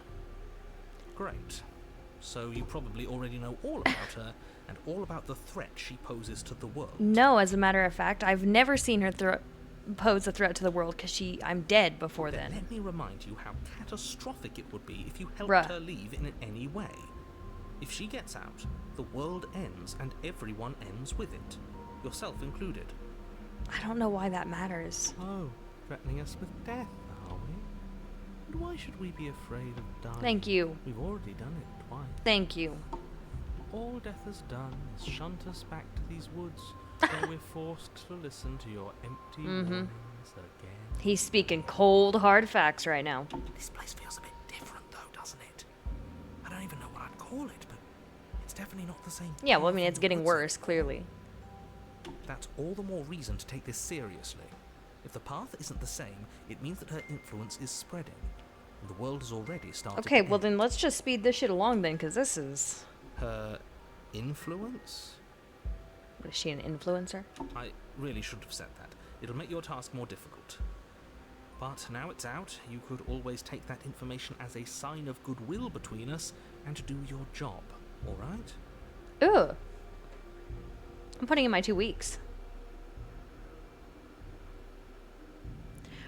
Great. So you probably already know all about her and all about the threat she poses to the world. No, as a matter of fact, I've never seen her pose a threat to the world because I'm dead before then. Let me remind you how catastrophic it would be if you helped Bruh. her leave in any way. If she gets out, the world ends and everyone ends with it, yourself included. I don't know why that matters. Oh, threatening us with death, are we? And why should we be afraid of dying? Thank you. We've already done it twice. Thank you. All death has done is shunt us back to these woods, where we're forced to listen to your empty warnings again. He's speaking cold, hard facts right now. This place feels a bit different, though, doesn't it? I don't even know what I'd call it, but it's definitely not the same. Yeah, well, I mean, path it's in the getting woods. worse, clearly. That's all the more reason to take this seriously. If the path isn't the same, it means that her influence is spreading. And the world has already started. Okay, to well end. then let's just speed this shit along then, because this is... Her influence? What, is she an influencer? I really shouldn't have said that. It'll make your task more difficult. But now it's out, you could always take that information as a sign of goodwill between us and do your job, alright? Ugh. I'm putting in my 2 weeks.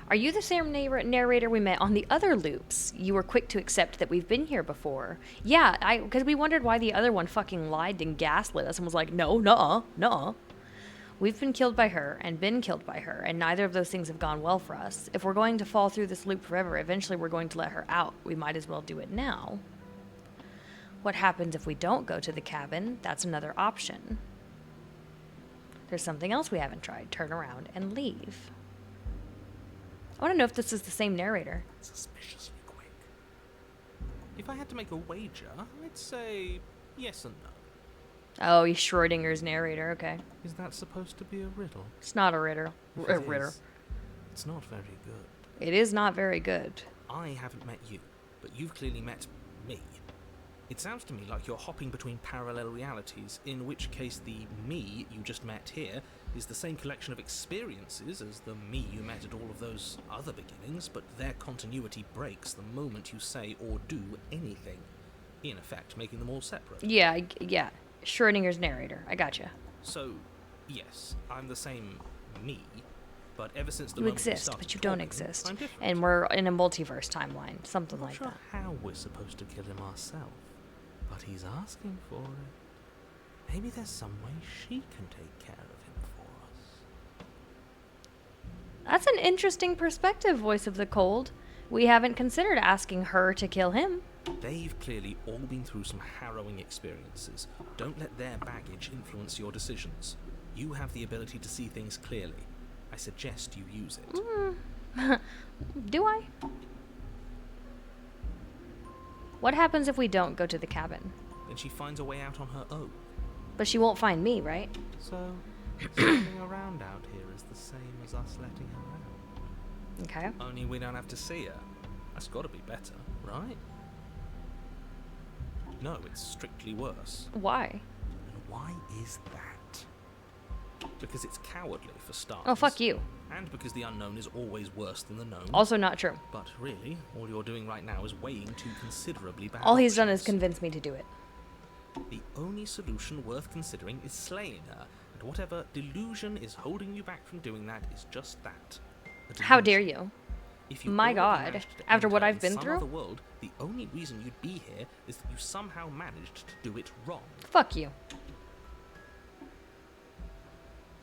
Are you the same narrator we met on the other loops? You were quick to accept that we've been here before. Yeah, because we wondered why the other one fucking lied and gaslit us and was like, no, nuh-uh, nuh-uh. We've been killed by her and been killed by her, and neither of those things have gone well for us. If we're going to fall through this loop forever, eventually we're going to let her out. We might as well do it now. What happens if we don't go to the cabin? That's another option. There's something else we haven't tried. Turn around and leave. I want to know if this is the same narrator. Suspiciously quick. If I had to make a wager, I'd say yes and no. Oh, he's Schrodinger's narrator. Okay. Is that supposed to be a riddle? It's not a riddle. If it is, it's not very good. It is not very good. I haven't met you, but you've clearly met me. It sounds to me like you're hopping between parallel realities, in which case the me you just met here is the same collection of experiences as the me you met at all of those other beginnings, but their continuity breaks the moment you say or do anything, in effect making them all separate. Yeah. Schrodinger's narrator. I gotcha. So, yes, I'm the same me, but ever since the You moment we exist, started but you don't talking, exist. I'm different. And we're in a multiverse timeline. Something I'm not like sure that. how we're supposed to kill him ourselves, but he's asking for it. Maybe there's some way she can take care of him for us. That's an interesting perspective, Voice of the Cold. We haven't considered asking her to kill him. They've clearly all been through some harrowing experiences. Don't let their baggage influence your decisions. You have the ability to see things clearly. I suggest you use it. Do I? What happens if we don't go to the cabin? Then she finds a way out on her own. But she won't find me, right? So, standing around out here is the same as us letting her out. Okay. Only we don't have to see her. That's got to be better, right? No, it's strictly worse. Why? And why is that? Because it's cowardly, for starters. Oh, fuck you. And because the unknown is always worse than the known. Also not true. But really, all you're doing right now is weighing two considerably bad All he's done is options. convince me to do it. The only solution worth considering is slaying her, and whatever delusion is holding you back from doing that is just that. A How dare delusion. you? If you My already God. managed to After what enter I've been some through? other world, the only reason you'd be here is that you somehow managed to do it wrong. Fuck you.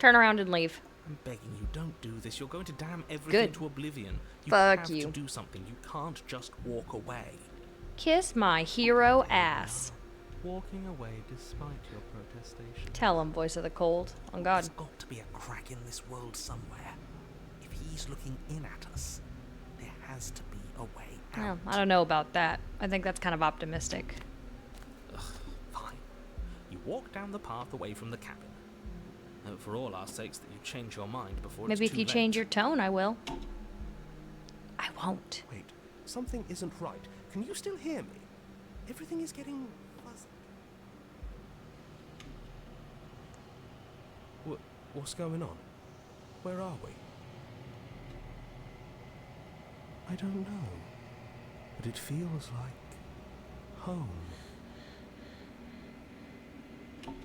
Turn around and leave. I'm begging you, don't do this. You're going to damn everything Good. to oblivion. You Fuck have you. to do something. You can't just walk away. Kiss my hero ass. Walking away despite your protestation. Tell him, Voice of the Cold. On God. There's got to be a crack in this world somewhere. If he's looking in at us, there has to be a way Well, out. I don't know about that. I think that's kind of optimistic. Fine. You walk down the path away from the cabin. For all our sakes that you change your mind before Maybe it's if too you late. change your tone, I will. I won't. Wait, something isn't right. Can you still hear me? Everything is getting fuzzy. What's going on? Where are we? I don't know. But it feels like home.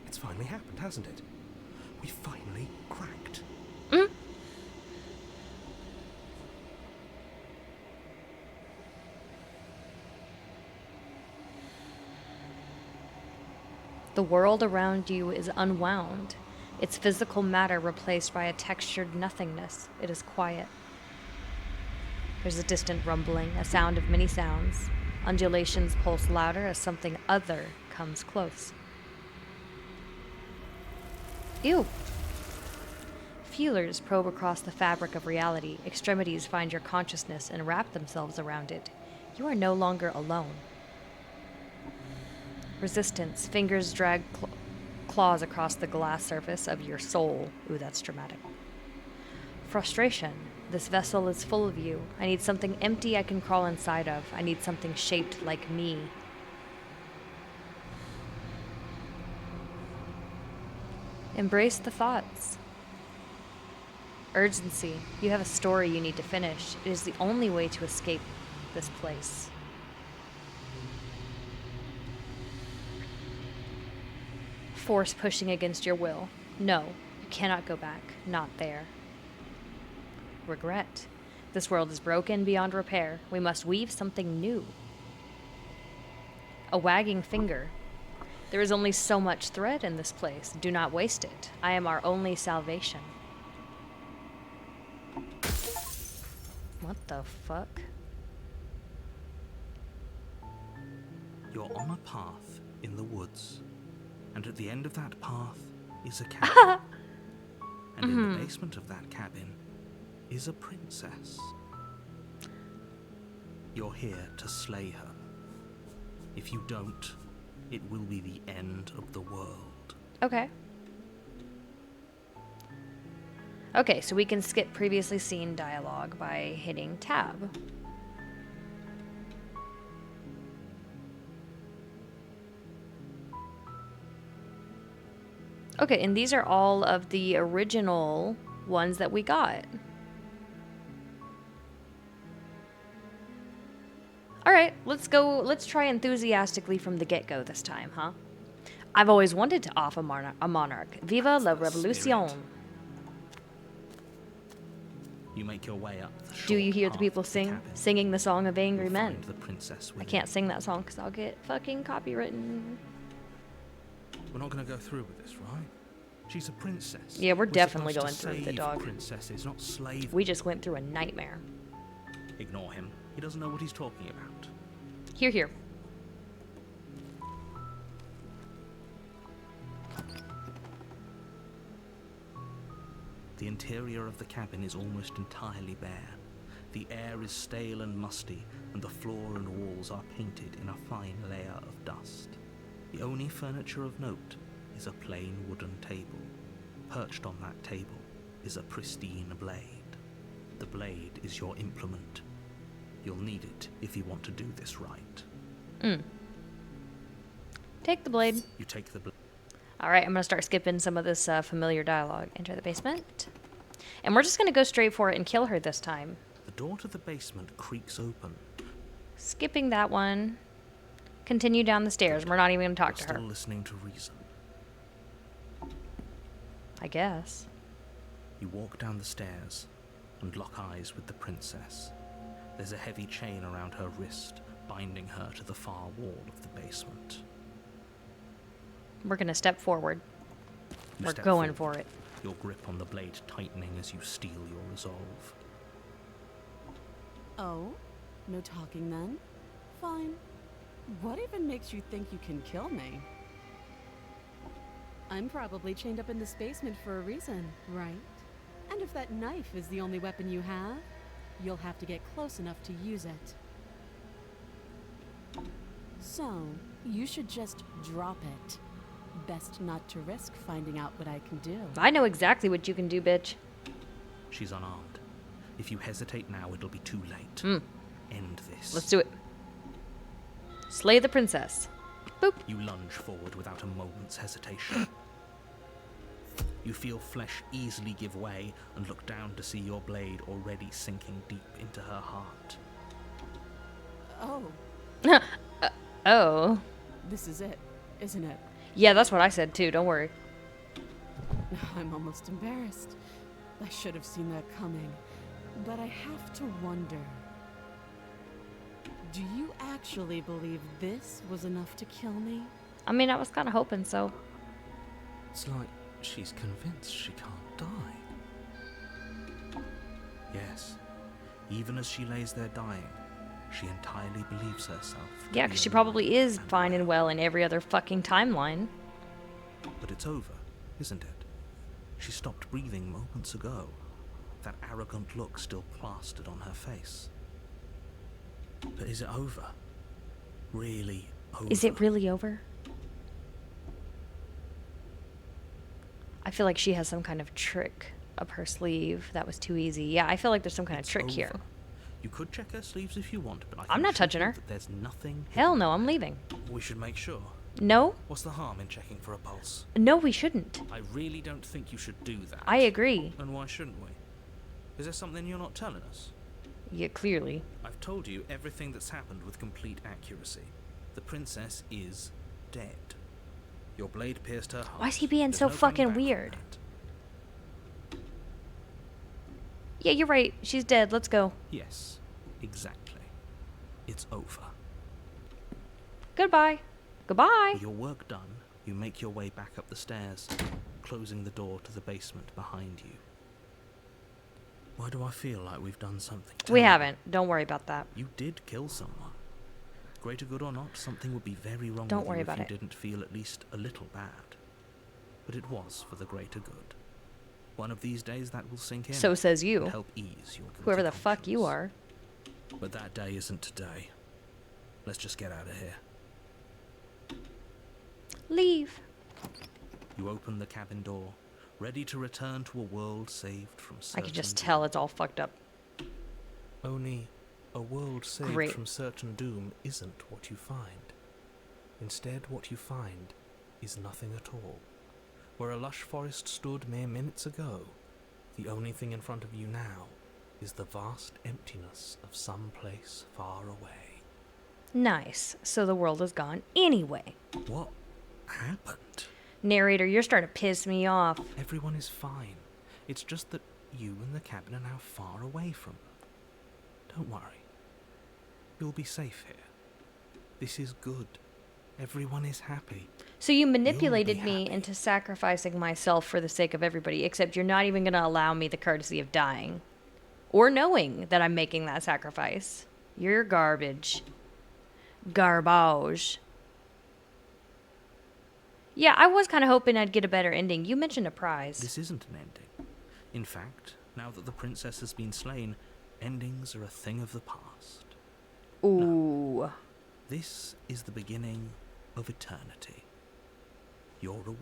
It's finally happened, hasn't it? We finally cracked. The world around you is unwound, its physical matter replaced by a textured nothingness. It is quiet. There's a distant rumbling, a sound of many sounds. Undulations pulse louder as something other comes close. Ew. Feelers probe across the fabric of reality. Extremities find your consciousness and wrap themselves around it. You are no longer alone. Resistance. Fingers drag claws across the glass surface of your soul. Ooh, that's dramatic. Frustration. This vessel is full of you. I need something empty I can crawl inside of. I need something shaped like me. Embrace the thoughts. Urgency. You have a story you need to finish. It is the only way to escape this place. Force pushing against your will. No, you cannot go back. Not there. Regret. This world is broken beyond repair. We must weave something new. A wagging finger. There is only so much thread in this place. Do not waste it. I am our only salvation. What the fuck? You're on a path in the woods, and at the end of that path is a cabin. And in the basement of that cabin is a princess. You're here to slay her. If you don't, it will be the end of the world. Okay. Okay, so we can skip previously seen dialogue by hitting tab. Okay, and these are all of the original ones that we got. Alright, let's go. Let's try enthusiastically from the get-go this time, huh? I've always wanted to off a monarch. Viva la revolution. You make your way up the Do you short hear the path people to sing? cabin. Singing the song of angry You'll men. find the princess I within. can't sing that song because I'll get fucking copywritten. We're not going to go through with this, right? She's a princess. Yeah, we're definitely supposed going to through with the save dog. princesses, not slave. We just went through a nightmare. Ignore him. He doesn't know what he's talking about. Here, here. The interior of the cabin is almost entirely bare. The air is stale and musty, and the floor and walls are painted in a fine layer of dust. The only furniture of note is a plain wooden table. Perched on that table is a pristine blade. The blade is your implement. You'll need it if you want to do this right. Take the blade. You take the blade. Alright, I'm going to start skipping some of this familiar dialogue. Enter the basement. And we're just going to go straight for it and kill her this time. The door to the basement creaks open. Skipping that one. Continue down the stairs. We're not even going to talk You're to her. still listening to reason. I guess. You walk down the stairs and lock eyes with the princess. There's a heavy chain around her wrist, binding her to the far wall of the basement. We're going to step forward. You We're step going forward, for it. your grip on the blade tightening as you steel your resolve. Oh? No talking then? Fine. What even makes you think you can kill me? I'm probably chained up in this basement for a reason, right? And if that knife is the only weapon you have, you'll have to get close enough to use it. So, you should just drop it. Best not to risk finding out what I can do. I know exactly what you can do, bitch. She's unarmed. If you hesitate now, it'll be too late. End this. Let's do it. Slay the princess. Boop. You lunge forward without a moment's hesitation. You feel flesh easily give way and look down to see your blade already sinking deep into her heart. Oh, Oh. this is it, isn't it? Yeah, that's what I said too. Don't worry. I'm almost embarrassed. I should have seen that coming. But I have to wonder. Do you actually believe this was enough to kill me? I mean, I was kind of hoping so. It's like she's convinced she can't die. Yes, even as she lays there dying, she entirely believes herself. to Yeah, be because she alive probably is and fine well. and well in every other fucking timeline. But it's over, isn't it? She stopped breathing moments ago. That arrogant look still plastered on her face. But is it over? Really over? Is it really over? I feel like she has some kind of trick up her sleeve. That was too easy. Yeah, I feel like there's some kind of It's trick here. over. You could check her sleeves if you want, but I'm not she touching think her. that there's nothing. Hell no, I'm leaving. We should make sure. No? What's the harm in checking for a pulse? No, we shouldn't. I really don't think you should do that. I agree. And why shouldn't we? Is there something you're not telling us? Yeah, clearly. I've told you everything that's happened with complete accuracy. The princess is dead. Your blade pierced her heart. Why is he being There's so no coming fucking back from weird? that. Yeah, you're right. She's dead. Let's go. Yes, exactly. It's over. Goodbye. Goodbye. With your work done, you make your way back up the stairs, closing the door to the basement behind you. Why do I feel like we've done something We terrible? haven't. Don't worry about that. You did kill someone. Greater good or not, something would be very wrong Don't with worry you about if you it. didn't feel at least a little bad. But it was for the greater good. One of these days that will sink in. So says and you. help ease your guilty Whoever the fuck you conscience. are. But that day isn't today. Let's just get out of here. Leave. You open the cabin door, ready to return to a world saved from I certain can just doom. tell it's all fucked up. Only a world saved Great. from certain doom isn't what you find. Instead, what you find is nothing at all. Where a lush forest stood mere minutes ago, the only thing in front of you now is the vast emptiness of some place far away. Nice. So the world is gone anyway. What happened? Narrator, you're starting to piss me off. Everyone is fine. It's just that you and the cabin are now far away from them. Don't worry. You'll be safe here. This is good. Everyone is happy. So you manipulated me happy. into sacrificing myself for the sake of everybody, except you're not even going to allow me the courtesy of dying. Or knowing that I'm making that sacrifice. You're garbage. Garbage. Yeah, I was kind of hoping I'd get a better ending. You mentioned a prize. This isn't an ending. In fact, now that the princess has been slain, endings are a thing of the past. Ooh. This is the beginning of eternity. Your reward.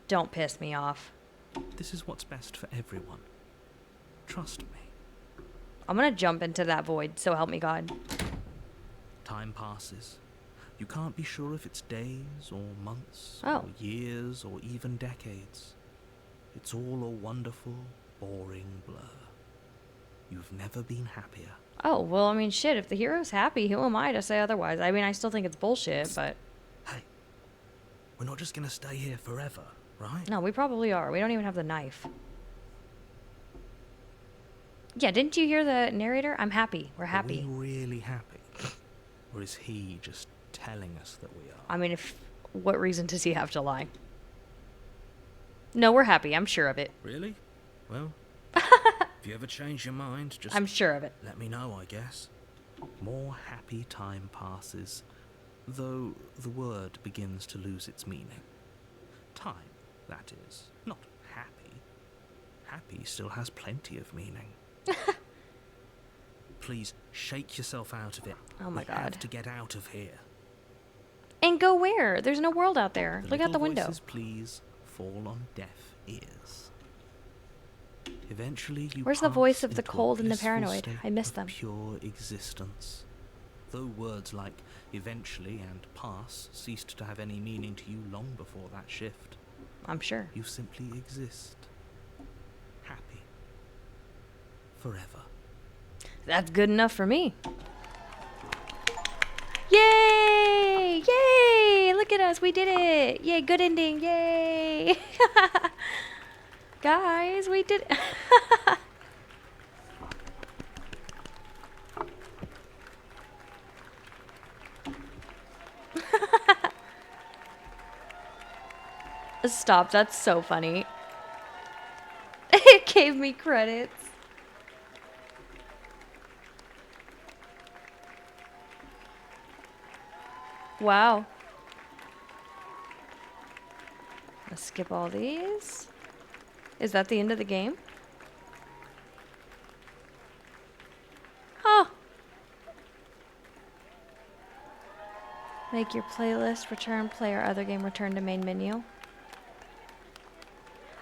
Don't piss me off. This is what's best for everyone. Trust me. I'm going to jump into that void, so help me God. Time passes. You can't be sure if it's days or months Oh. or years or even decades. It's all a wonderful, boring blur. You've never been happier. Oh, well, I mean, shit, if the hero's happy, who am I to say otherwise? I mean, I still think it's bullshit, but... Hey, we're not just gonna stay here forever, right? No, we probably are. We don't even have the knife. Yeah, didn't you hear the narrator? I'm happy. We're happy. Are we really happy? Or is he just telling us that we are? I mean, what reason does he have to lie? No, we're happy. I'm sure of it. Really? Well, if you ever change your mind, just I'm sure of it. let me know, I guess. More happy time passes, though the word begins to lose its meaning. Time, that is, not happy. Happy still has plenty of meaning. Please shake yourself out of it. Oh my We have God. to get out of here. And go where? There's no world out there. Look out the little window. voices, please, fall on deaf ears. Eventually, you Where's the pass voice of the into a cold and the blissful paranoid? state I miss of them. Pure existence. Though words like eventually and pass ceased to have any meaning to you long before that shift, I'm sure. you simply exist. Happy. Forever. That's good enough for me. Yay! Yay! Look at us. We did it. Yay, good ending. Yay! Guys, we did Stop. That's so funny. It gave me credits. Wow. Let's skip all these. Is that the end of the game? Oh. Make your playlist, return, play or other game, return to main menu.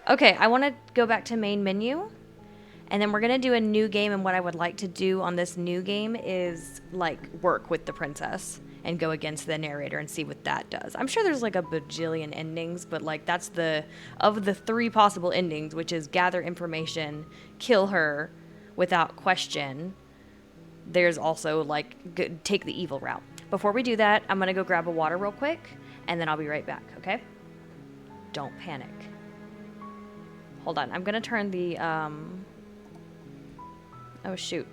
Okay, I want to go back to main menu. And then we're going to do a new game, and what I would like to do on this new game is, like, work with the princess and go against the narrator and see what that does. I'm sure there's, like, a bajillion endings, but, like, that's of the 3 possible endings, which is gather information, kill her without question. There's also, like, take the evil route. Before we do that, I'm going to go grab a water real quick, and then I'll be right back, okay? don't panic. Hold on, I'm gonna turn the, oh shoot.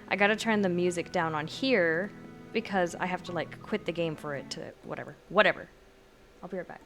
I gotta turn the music down on here because I have to, like, quit the game for it to, whatever. Whatever. I'll be right back.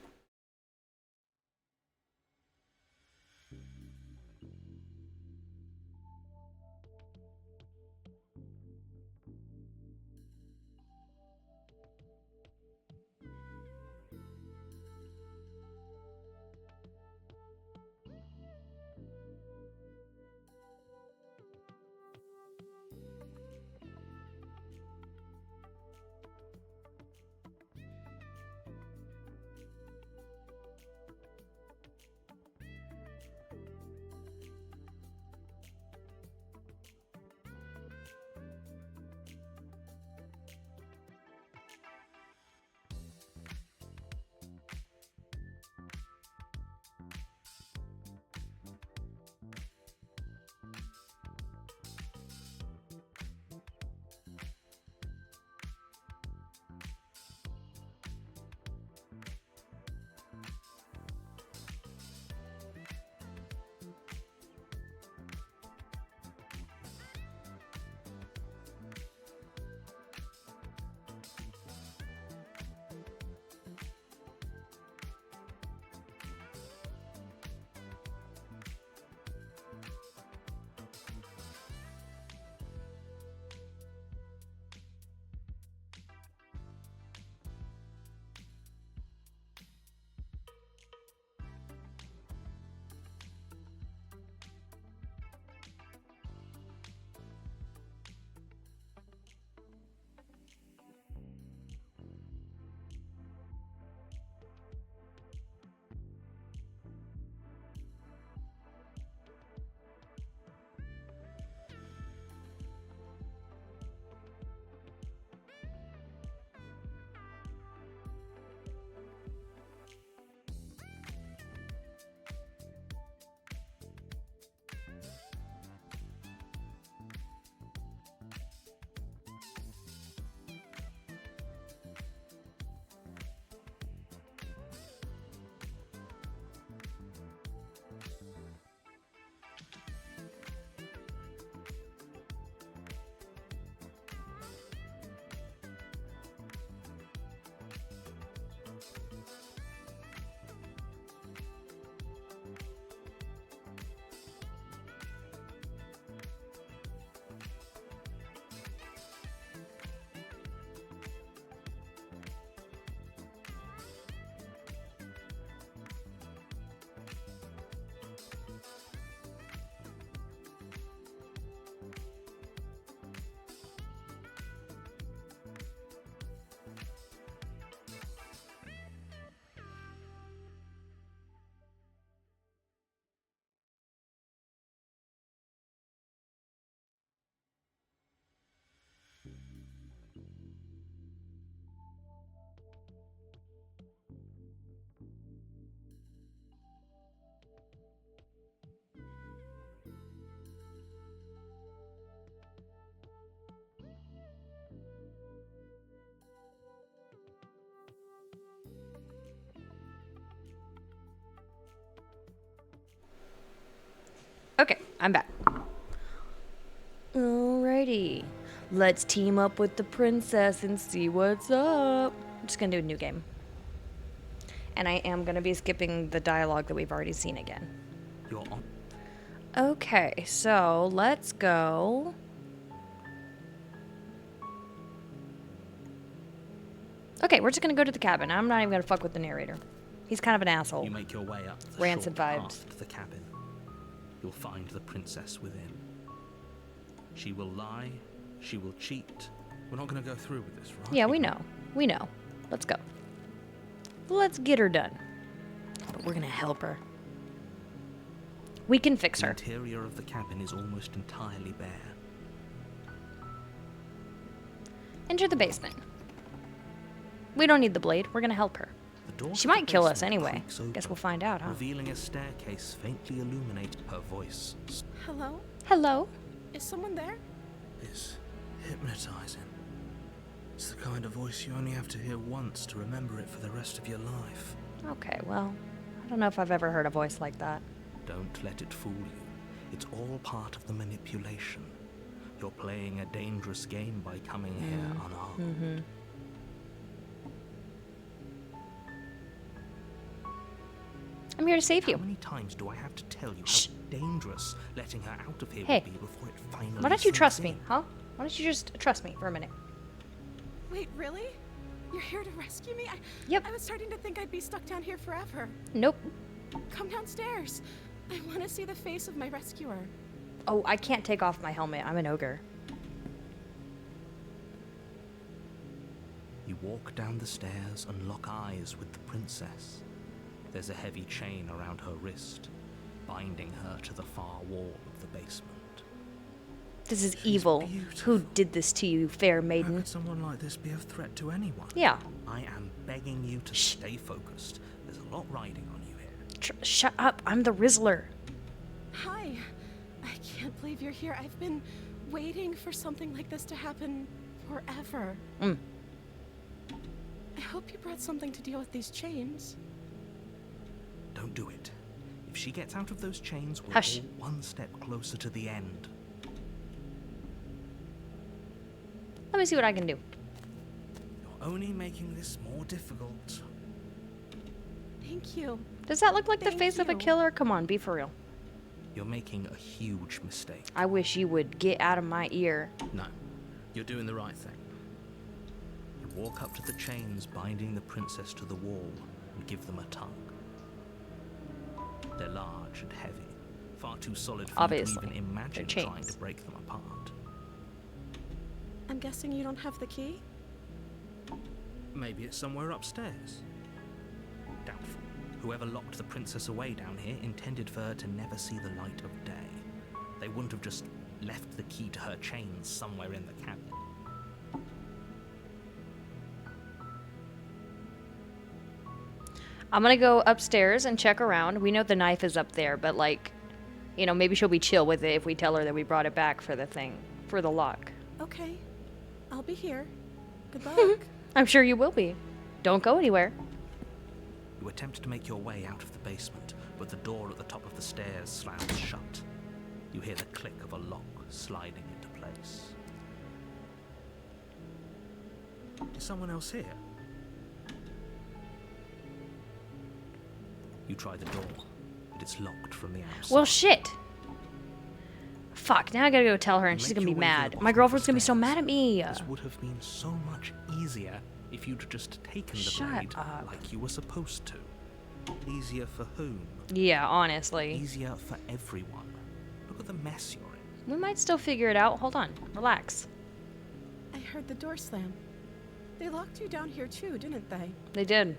Okay, I'm back. Alrighty. Let's team up with the princess and see what's up. I'm just gonna do a new game. And I am gonna be skipping the dialogue that we've already seen again. You're on. Okay, so let's go. Okay, we're just gonna go to the cabin. I'm not even gonna fuck with the narrator. He's kind of an asshole. You make your way up the Rancid short vibes. path to the cabin. You'll find the princess within. She will lie. She will cheat. We're not going to go through with this, right? Yeah, we know. We know. Let's go. Let's get her done. But we're gonna help her. We can fix The her. interior of the cabin is almost entirely bare. Enter the basement. We don't need the blade. We're gonna help her. The door She to the might kill us basement anyway. creaks open, Guess we'll find out, huh? revealing a staircase faintly illuminated. Her voice Hello? Hello? Is someone there? It's hypnotizing. It's the kind of voice you only have to hear once to remember it for the rest of your life. Okay, well, don't know if I've ever heard a voice like that. Don't let it fool you. It's all part of the manipulation. You're playing a dangerous game by coming here unarmed. Mm-hmm. I'm here to save you. How many times do I have to tell you Shh. how dangerous letting her out of here Hey. would be before it finally Why don't you sinks trust in? me, huh? Why don't you just trust me for a minute? Wait, really? You're here to rescue me? Yep. I was starting to think I'd be stuck down here forever. Nope. Come downstairs. I want to see the face of my rescuer. Oh, I can't take off my helmet. I'm an ogre. You walk down the stairs and lock eyes with the princess. There's a heavy chain around her wrist, binding her to the far wall of the basement. This is She's evil. beautiful. Who did this to you, fair How maiden? could someone like this be a threat to anyone? Yeah. I am begging you to Shh. stay focused. There's a lot riding on you here. Shut up. I'm the Rizzler. Hi. I can't believe you're here. I've been waiting for something like this to happen forever. Mm. I hope you brought something to deal with these chains. Don't do it. If she gets out of those chains, we're Hush. all one step closer to the end. Let me see what I can do. You're only making this more difficult. Thank you. Does that look like the Thank face of a you. killer? Come on, be for real. You're making a huge mistake. I wish you would get out of my ear. No, you're doing the right thing. You walk up to the chains binding the princess to the wall and give them a tug. They're large and heavy, far too solid for Obviously. you to even imagine They're trying chains. to break them apart. I'm guessing you don't have the key? Maybe it's somewhere upstairs. Doubtful. Whoever locked the princess away down here intended for her to never see the light of day. They wouldn't have just left the key to her chains somewhere in the cabin. I'm gonna go upstairs and check around. We know the knife is up there, but like, you know, maybe she'll be chill with it if we tell her that we brought it back for the thing, for the lock. Okay. I'll be here. Good luck. I'm sure you will be. Don't go anywhere. You attempt to make your way out of the basement, but the door at the top of the stairs slams shut. You hear the click of a lock sliding into place. Is someone else here? You try the door, but it's locked from the outside. Well, shit. Fuck, now I gotta go tell her and You she's make gonna be your way to the mad. bottom My of the girlfriend's gonna be so stairs. mad at me. This would have been so much easier if you'd just taken the Shut blade up. like you were supposed to. Easier for whom? Yeah, honestly. Easier for everyone. Look at the mess you're in. We might still figure it out. Hold on. Relax. I heard the door slam. They locked you down here too, didn't they? They did.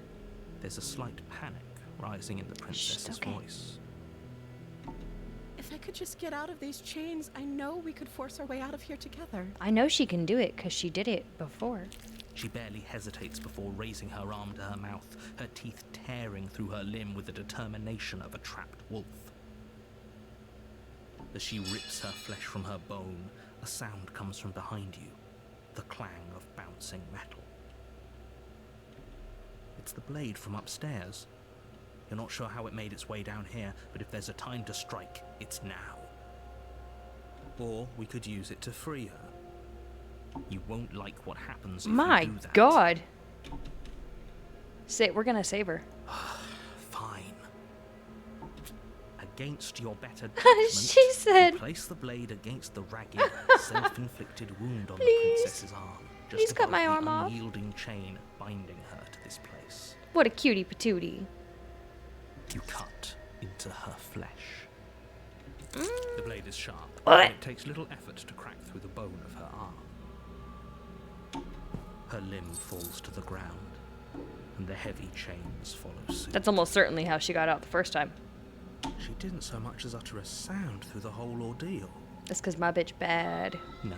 There's a slight panic rising in the princess's okay. voice. If I could just get out of these chains, I know we could force our way out of here together. I know she can do it because she did it before. She barely hesitates before raising her arm to her mouth, her teeth tearing through her limb with the determination of a trapped wolf. As she rips her flesh from her bone, a sound comes from behind you, the clang of bouncing metal. It's the blade from upstairs. You're not sure how it made its way down here, but if there's a time to strike, it's now. Or we could use it to free her. You won't like what happens if My you do that. God. We're gonna save her. Fine. Against your better judgment, She said. you place the blade against the ragged, self-inflicted wound on Please. the princess's arm. Just Please cut above my the arm off. unyielding chain binding her to this place. What a cutie patootie. You cut into her flesh. The blade is sharp, What? and it takes little effort to crack through the bone of her arm. Her limb falls to the ground, and the heavy chains follow suit. That's almost certainly how she got out the first time. She didn't so much as utter a sound through the whole ordeal. That's because my bitch bad. No,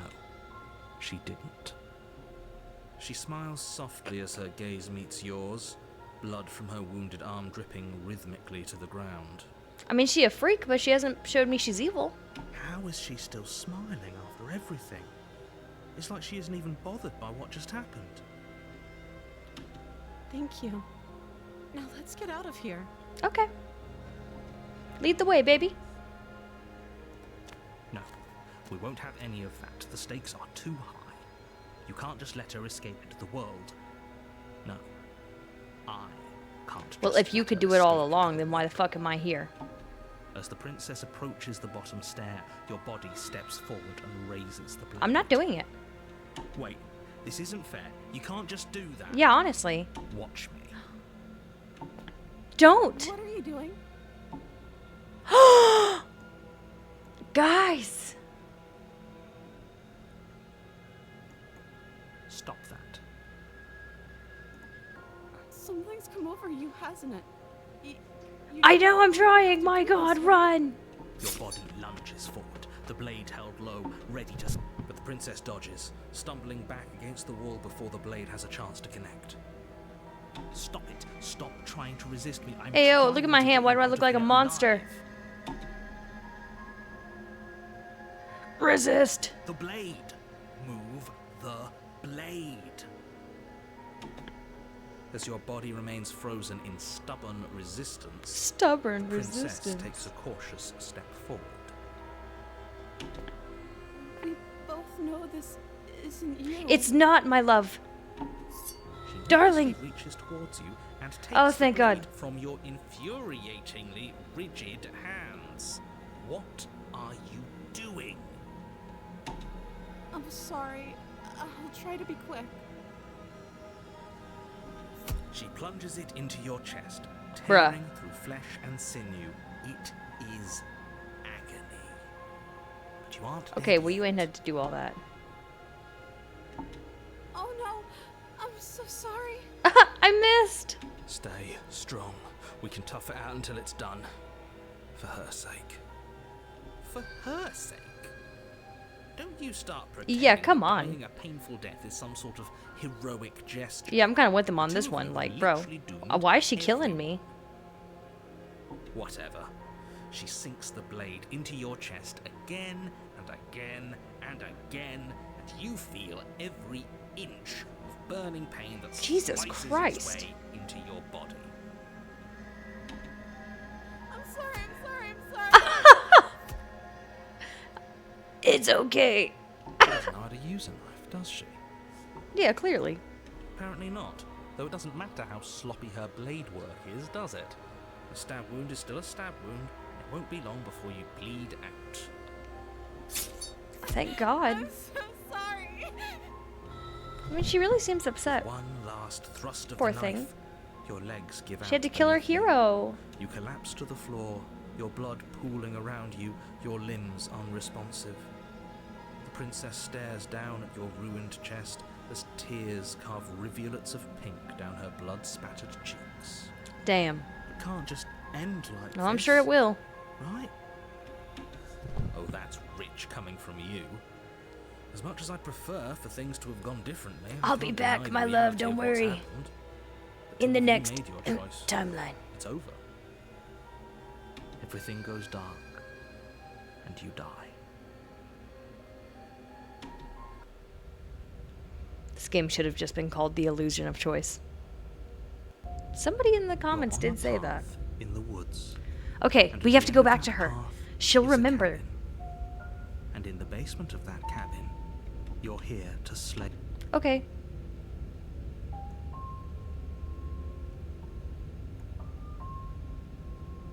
she didn't. She smiles softly as her gaze meets yours, blood from her wounded arm dripping rhythmically to the ground. I mean, she a freak, but she hasn't showed me she's evil. How is she still smiling after everything? It's like she isn't even bothered by what just happened. Thank you. Now let's get out of here. Okay. Lead the way, baby. No, we won't have any of that. The stakes are too high. You can't just let her escape into the world. No, I can't. Well, just if you let could her do it all escape. along, then why the fuck am I here? As the princess approaches the bottom stair, your body steps forward and raises the blade. I'm not doing it. Wait, this isn't fair. You can't just do that. Yeah, honestly. Watch me. Don't! What are you doing? Guys! Stop that. Something's come over you, hasn't it? You I know I'm trying! My god, run! Your body lunges forward, the blade held low, ready to... But the princess dodges, stumbling back against the wall before the blade has a chance to connect. Stop it. Stop trying to resist me. I'm Ayo, trying look at my to hand. get Why you do I out look of like a here monster? alive. Resist! The blade. Move the blade. As your body remains frozen in stubborn resistance, Stubborn the princess resistance. takes a cautious step forward. We both know this isn't you. It's not, my love. She Darling. nervously reaches towards you and takes Oh, the thank blade God. from your infuriatingly rigid hands. What are you doing? I'm sorry. I'll try to be quick. She plunges it into your chest, Bruh. tearing through flesh and sinew. It is agony. But you aren't Okay, dead well, you yet. ain't had to do all that. Oh no, I'm so sorry. I missed! Stay strong. We can tough it out until it's done. For her sake. For her sake. Don't you start pretending Yeah, come on. dying a painful death is some sort of heroic gesture. Yeah, I'm kind of with him on The this two of one. you Like, are bro, literally doomed why is she killing everyone. me? Whatever. She sinks the blade into your chest again and again and again, and you feel every inch of burning pain that Jesus slices Christ. its way into your body. I'm sorry. It's okay. She doesn't know how to use a knife, does she? Yeah, clearly. Apparently not, though it doesn't matter how sloppy her blade work is, does it? A stab wound is still a stab wound. It won't be long before you bleed out. Thank God. I'm so sorry. I mean, she really seems upset. One last thrust of Poor the thing. knife. Your legs give out. She had to kill her beneath you. hero. You collapse to the floor, your blood pooling around you, your limbs unresponsive. The princess stares down at your ruined chest as tears carve rivulets of pink down her blood-spattered cheeks. Damn. It can't just end like this. Well, I'm sure it will. Right? Oh, that's rich coming from you. As much as I'd prefer for things to have gone differently, I I'll be can't back, deny the my love, reality don't of what's worry. happened. In the two of you next made your choice. timeline. It's over. Everything goes dark, and you die. This game should have just been called The Illusion of Choice. Somebody in the comments You're on did a say that. path in the woods. Okay, and we at have the to go end of back that to her. path She'll is a remember. cabin. And in the basement of that cabin, you're here to slay. Okay.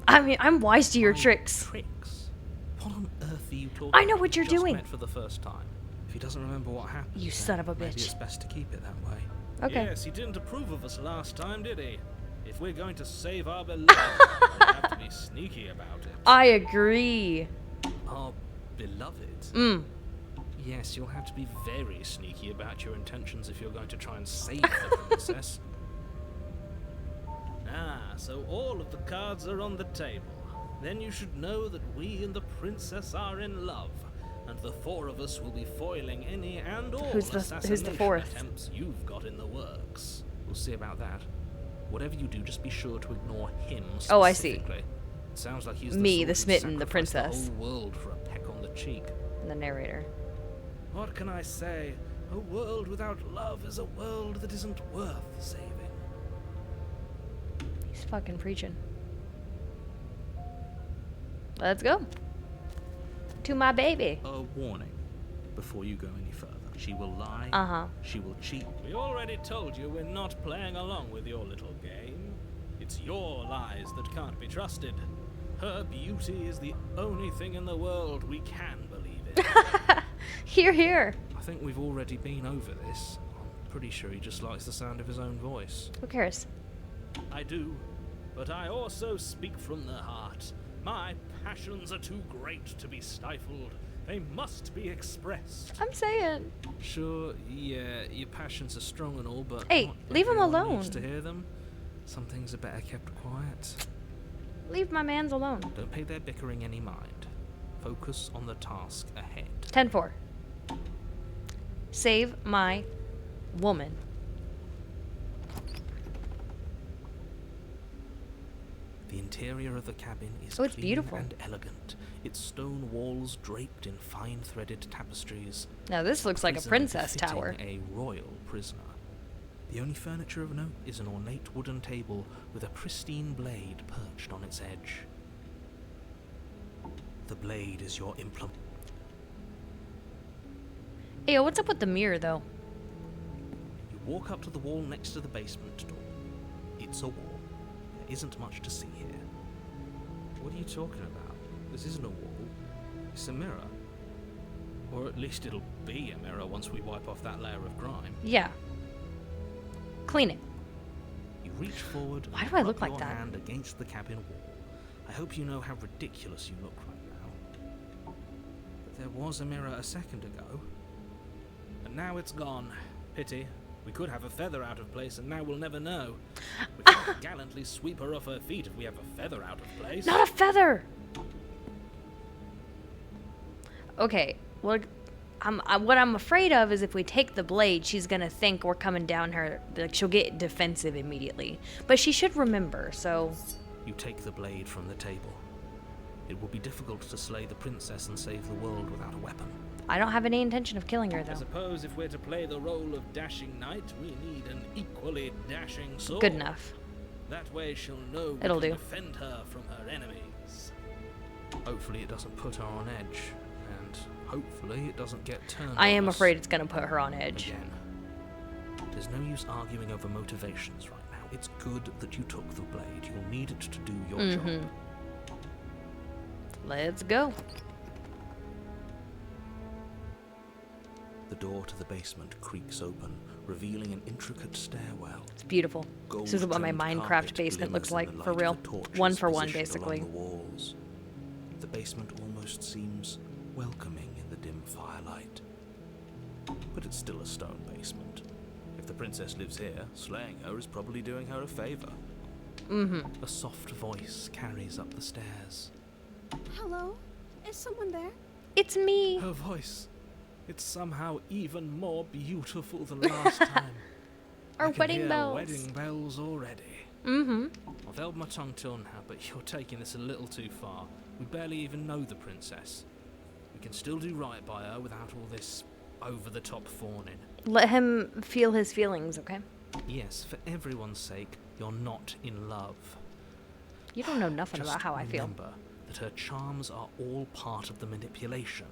I mean, I'm wise to your My tricks. Tricks? What on earth are you talking I know about? what you're We just doing. met for the first time. If he doesn't remember what happened, You then son of a maybe bitch. it's best to keep it that way. Okay. Yes, he didn't approve of us last time, did he? If we're going to save our beloved, we'll have to be sneaky about it. I agree. Our beloved? Mm. Yes, you'll have to be very sneaky about your intentions if you're going to try and save the princess. Ah, so all of the cards are on the table. Then you should know that we and the princess are in love, and the four of us will be foiling any and all Who's the assassination fourth? attempts you've got in the works. We'll see about that. Whatever you do, just be sure to ignore him specifically. Oh, I see. It sounds like he's Me, the the sort smitten, who'd the sacrifice princess. The whole world for a peck on the cheek. The narrator. What can I say? A world without love is a world that isn't worth saving. He's fucking preaching. Let's go. To my baby. A warning before you go any further. She will lie. Uh-huh. She will cheat. We already told you we're not playing along with your little game. It's your lies that can't be trusted. Her beauty is the only thing in the world we can believe in. Here, here. I think we've already been over this. I'm pretty sure he just likes the sound of his own voice. Who cares? I do, but I also speak from the heart. My passions are too great to be stifled. They must be expressed. I'm saying. Sure, yeah, your passions are strong and all, but Hey, not leave him everyone alone. needs to hear them. Some things are better kept quiet. Leave my mans alone. Don't pay their bickering any mind. Focus on the task ahead. 10-4. Save my woman. The interior of the cabin is Oh, it's clean beautiful. and elegant. Its stone walls draped in fine threaded tapestries. Now this looks like a Prison princess befitting tower. A royal prisoner. The only furniture of note is an ornate wooden table with a pristine blade perched on its edge. The blade is your implement. Hey, what's up with the mirror though? You walk up to the wall next to the basement door. It's a wall. There isn't much to see here. What are you talking about? This isn't a wall. It's a mirror. Or at least it'll be a mirror once we wipe off that layer of grime. Yeah. Clean it. You reach forward Why and do I rub look like your that? hand against the cabin wall. I hope you know how ridiculous you look right now. But there was a mirror a second ago. And now it's gone. Pity. We could have a feather out of place and now we'll never know. We can't gallantly sweep her off her feet if we have a feather out of place. Not a feather! Okay, well, what I'm afraid of is if we take the blade, she's gonna think we're coming down her. Like, she'll get defensive immediately. But she should remember, so... You take the blade from the table. It will be difficult to slay the princess and save the world without a weapon. I don't have any intention of killing her, I though. suppose if we're to play the role of dashing knight, we need an equally dashing sword. Good enough. That way she'll know we It'll can do. defend her from her enemies. Hopefully it doesn't put her on edge, and hopefully it doesn't get turned I on am us afraid it's gonna put her on edge. again. There's no use arguing over motivations right now. It's good that you took the blade. You'll need it to do your job. Let's go. The door to the basement creaks open, revealing an intricate stairwell. It's beautiful. This is what my Gold-trimmed Minecraft carpet basement looks glimmers in like, the for light real. of the torches One for one, positioned along basically. the walls. The basement almost seems welcoming in the dim firelight. But it's still a stone basement. If the princess lives here, slaying her is probably doing her a favor. A soft voice carries up the stairs. Hello? Is someone there? It's me. Her voice. It's somehow even more beautiful than last time. Our I can wedding hear bells. wedding bells already. I've held my tongue till now, but you're taking this a little too far. We barely even know the princess. We can still do right by her without all this over-the-top fawning. Let him feel his feelings, okay? Yes, for everyone's sake, you're not in love. You don't know nothing Just about how I feel. remember that her charms are all part of the manipulation.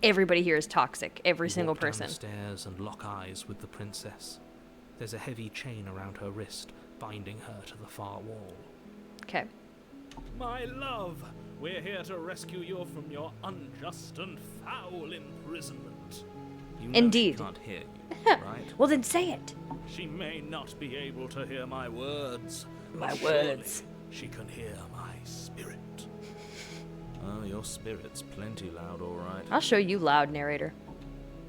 Everybody here is toxic. Every You single walk down person. the stairs and lock eyes with the princess. There's a heavy chain around her wrist, binding her to the far wall. Okay. My love, we're here to rescue you from your unjust and foul imprisonment. You know Indeed. She can't hear you, right? Well, then say it. She may not be able to hear my words. My but surely words. She can hear my spirit. Oh, your spirit's plenty loud, all right. I'll show you loud, narrator.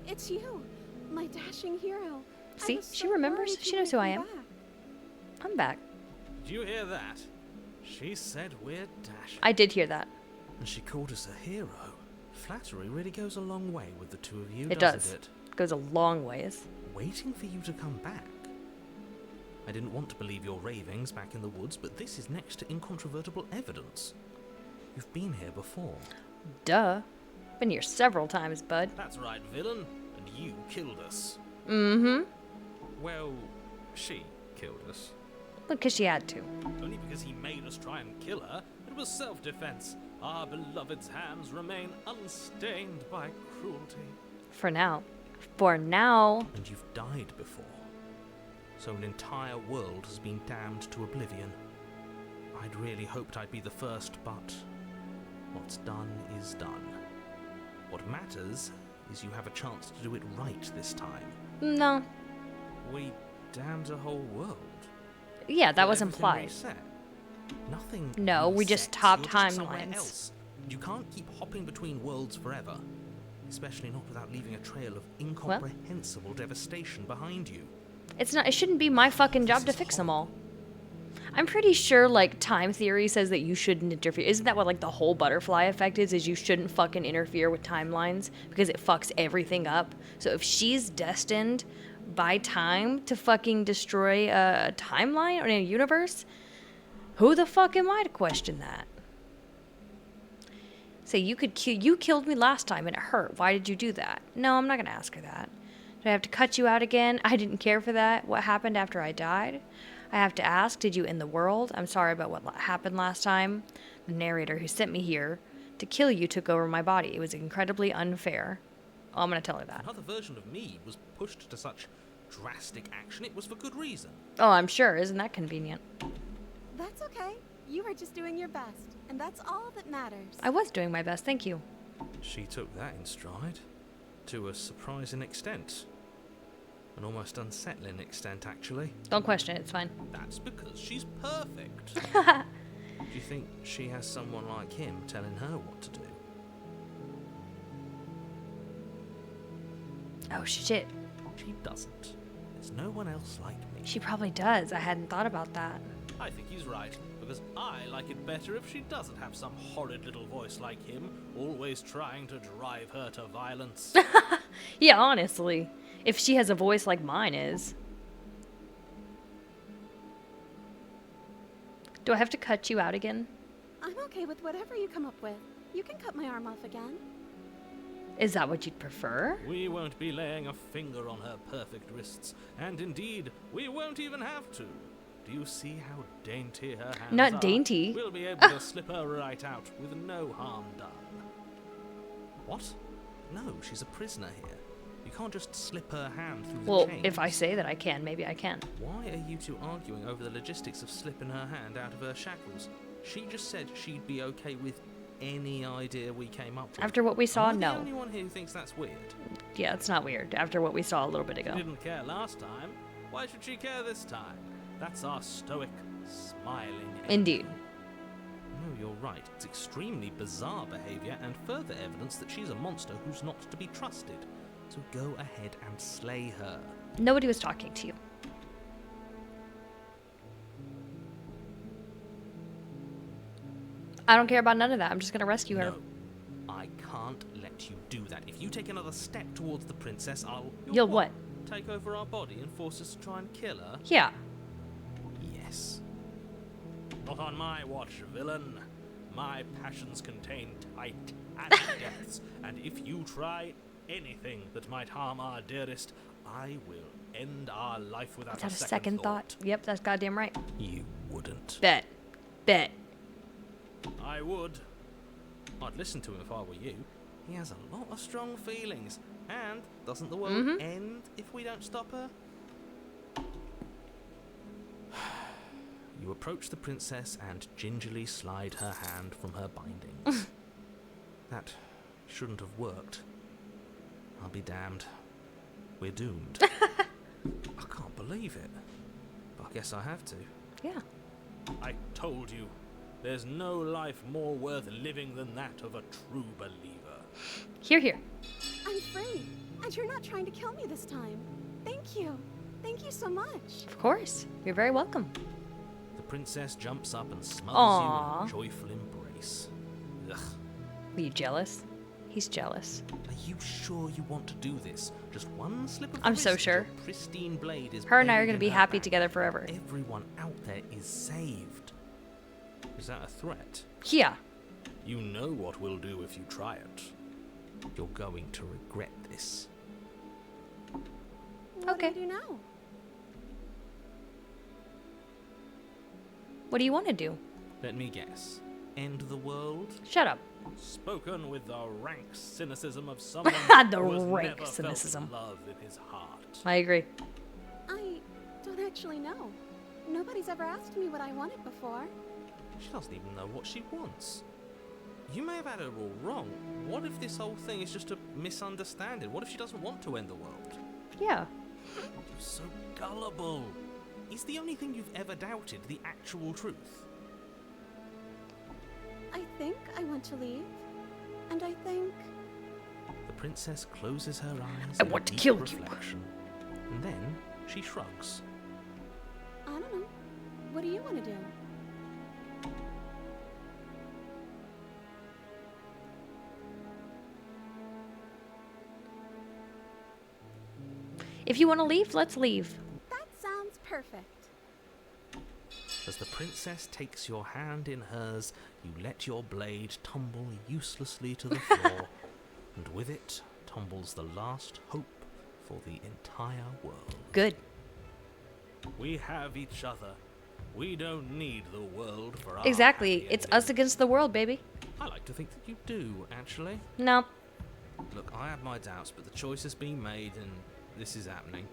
It's you, my dashing hero. I See? was She so remembers. worried She you knows who I wouldn't am. come back. I'm back. Did you hear that? She said we're dashing. I did hear that. And she called us a hero. Flattery really goes a long way with the two of you, It doesn't does. it? Goes a long ways. Waiting for you to come back. I didn't want to believe your ravings back in the woods, but this is next to incontrovertible evidence. You've been here before. Duh. Been here several times, bud. That's right, villain. And you killed us. Mm-hmm. Well, she killed us. Because she had to. Only because he made us try and kill her, and It was self-defense. Our beloved's hands remain unstained by cruelty. For now. For now. And you've died before. So an entire world has been damned to oblivion. I'd really hoped I'd be the first, but what's done is done. What matters is you have a chance to do it right this time. No. We damned a whole world. Yeah, that was Everything implied. reset. Nothing. No, we just resets. topped You're just somewhere timelines. else. You can't keep hopping between worlds forever, especially not without leaving a trail of incomprehensible devastation behind you. It's not. It shouldn't be my fucking job to fix them all. I'm pretty sure, like, time theory says that you shouldn't interfere. Isn't that what, like, the whole butterfly effect is? Is you shouldn't fucking interfere with timelines because it fucks everything up. So if she's destined by time to fucking destroy a timeline or a universe, who the fuck am I to question that? Say, you killed me last time and it hurt. Why did you do that? No, I'm not gonna ask her that. Did I have to cut you out again? I didn't care for that. What happened after I died? I have to ask, did you end the world? I'm sorry about what happened last time. The narrator who sent me here to kill you took over my body. It was incredibly unfair. Oh, I'm gonna tell her that. Another version of me was pushed to such drastic action. It was for good reason. Oh, I'm sure. Isn't that convenient? That's okay. You were just doing your best, and that's all that matters. I was doing my best, thank you. She took that in stride, to a surprising extent. An almost unsettling extent, actually. Don't question it, it's fine. That's because she's perfect. Do you think she has someone like him telling her what to do? Oh, shit. She doesn't. There's no one else like me. She probably does. I hadn't thought about that. I think he's right, because I like it better if she doesn't have some horrid little voice like him, always trying to drive her to violence. Yeah, honestly. If she has a voice like mine is. Do I have to cut you out again? I'm okay with whatever you come up with. You can cut my arm off again. Is that what you'd prefer? We won't be laying a finger on her perfect wrists, and indeed, we won't even have to. Do you see how dainty her hands Not are? dainty. We'll be able to slip her right out with no harm done. What? No, she's a prisoner here. You can't just slip her hand through Well, the chains. if I say that I can, maybe I can. Why are you two arguing over the logistics of slipping her hand out of her shackles? She just said she'd be okay with any idea we came up with. After what we saw, Am I no. the only one here who thinks that's weird? Yeah, it's not weird. After what we saw a little bit She ago. didn't care last time. Why should she care this time? That's our stoic, smiling angel. Indeed. No, you're right. It's extremely bizarre behavior and further evidence that she's a monster who's not to be trusted. So go ahead and slay her. Nobody was talking to you. I don't care about none of that. I'm just gonna rescue her. No, I can't let you do that. If you take another step towards the princess, You'll what? Take over our body and force us to try and kill her? Yeah. Yes. Not on my watch, villain. My passions contain tight depths, and if you try anything that might harm our dearest, I will end our life without Without a second thought. Yep, that's goddamn right. You wouldn't. Bet. Bet. I would. I'd listen to him if I were you. He has a lot of strong feelings. And doesn't the world end if we don't stop her? You approach the princess and gingerly slide her hand from her bindings. That shouldn't have worked. I'll be damned. We're doomed. I can't believe it. But I guess I have to. Yeah. I told you. There's no life more worth living than that of a true believer. Here, here. I'm free, and you're not trying to kill me this time. Thank you. Thank you so much. Of course. You're very welcome. The princess jumps up and smothers Aww. you in a joyful embrace. Ugh. Were you jealous? He's jealous. Are you sure you want to do this? Just one slip of the I'm so wrist, sure. your pristine blade is Her and I are buried gonna in be her happy back. together forever. Everyone out there is saved. Is that a threat? Yeah. You know what we'll do if you try it. You're going to regret this. What Okay. do you do now? What do you want to do? Let me guess. end the world? Shut up. Spoken with the rank cynicism of someone The who has rank never cynicism. felt love in his heart. I agree. I don't actually know. Nobody's ever asked me what I wanted before. She doesn't even know what she wants. You may have had her all wrong. What if this whole thing is just a misunderstanding? What if she doesn't want to end the world? Yeah. You're so gullible. Is the only thing you've ever doubted the actual truth? I think I want to leave. And I think... The princess closes her eyes I in want to deep kill you. reflection, and then she shrugs. I don't know. What do you want to do? If you want to leave, let's leave. That sounds perfect. As the princess takes your hand in hers, you let your blade tumble uselessly to the floor, and with it tumbles the last hope for the entire world. Good. We have each other. We don't need the world for our Exactly. happy It's ending. us against the world, baby. I like to think that you do, actually. No. Look, I have my doubts, but the choice has been made, and this is happening.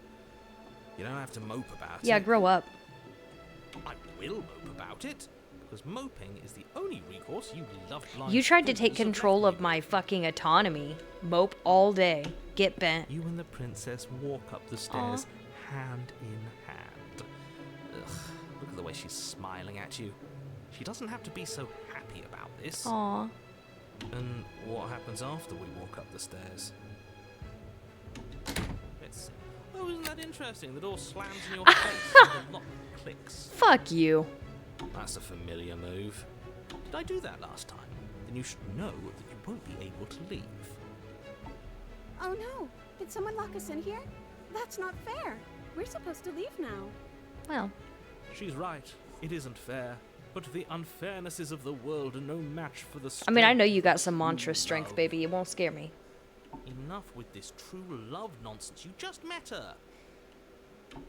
You don't have to mope about Yeah, it. grow up. I will mope about it, because moping is the only recourse you love blind You tried to fools take have control left of me my with. fucking autonomy. Mope all day. Get bent. You and the princess walk up the stairs, hand in hand. Ugh, look at the way she's smiling at you. She doesn't have to be so happy about this. Aw. And what happens after we walk up the stairs? Let's see. Oh, isn't that interesting? The door slams in your face and the lock clicks. Fuck you. That's a familiar move. Did I do that last time? Then you should know that you won't be able to leave. Oh no! Did someone lock us in here? That's not fair. We're supposed to leave now. Well, She's right. It isn't fair. But the unfairnesses of the world are no match for the I mean, I strength know you got some mantra of strength, love. baby. It won't scare me. Enough with this true love nonsense. You just met her.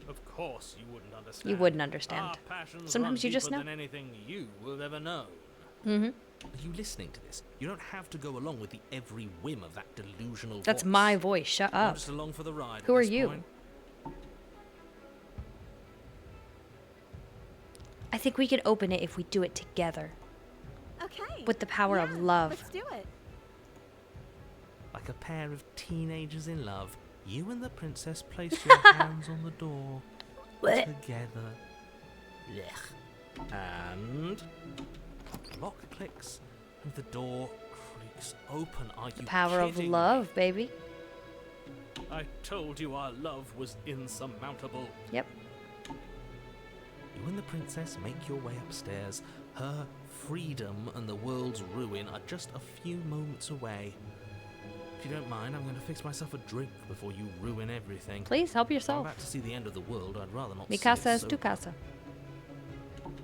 Of course you wouldn't understand. You wouldn't understand. Our passions Sometimes run you just deeper know. than anything you will ever know. Mm-hmm. Are you listening to this? You don't have to go along with the every whim of that delusional That's voice. my voice. Shut I'm up. just along for the ride. Who at are this you? point. I think we can open it if we do it together. Okay. With the power of Yeah, love. Let's do it. Like a pair of teenagers in love, you and the princess place your hands on the door Blech. together. Blech. And the lock clicks and the door creaks open. Are you The power of kidding me? love, baby. I told you our love was insurmountable. Yep. You and the princess make your way upstairs. Her freedom and the world's ruin are just a few moments away. If you don't mind, I'm going to fix myself a drink before you ruin everything. Please help If I'm yourself. about to see the end of the world, I'd rather not Mi see casa it es tu sober. casa.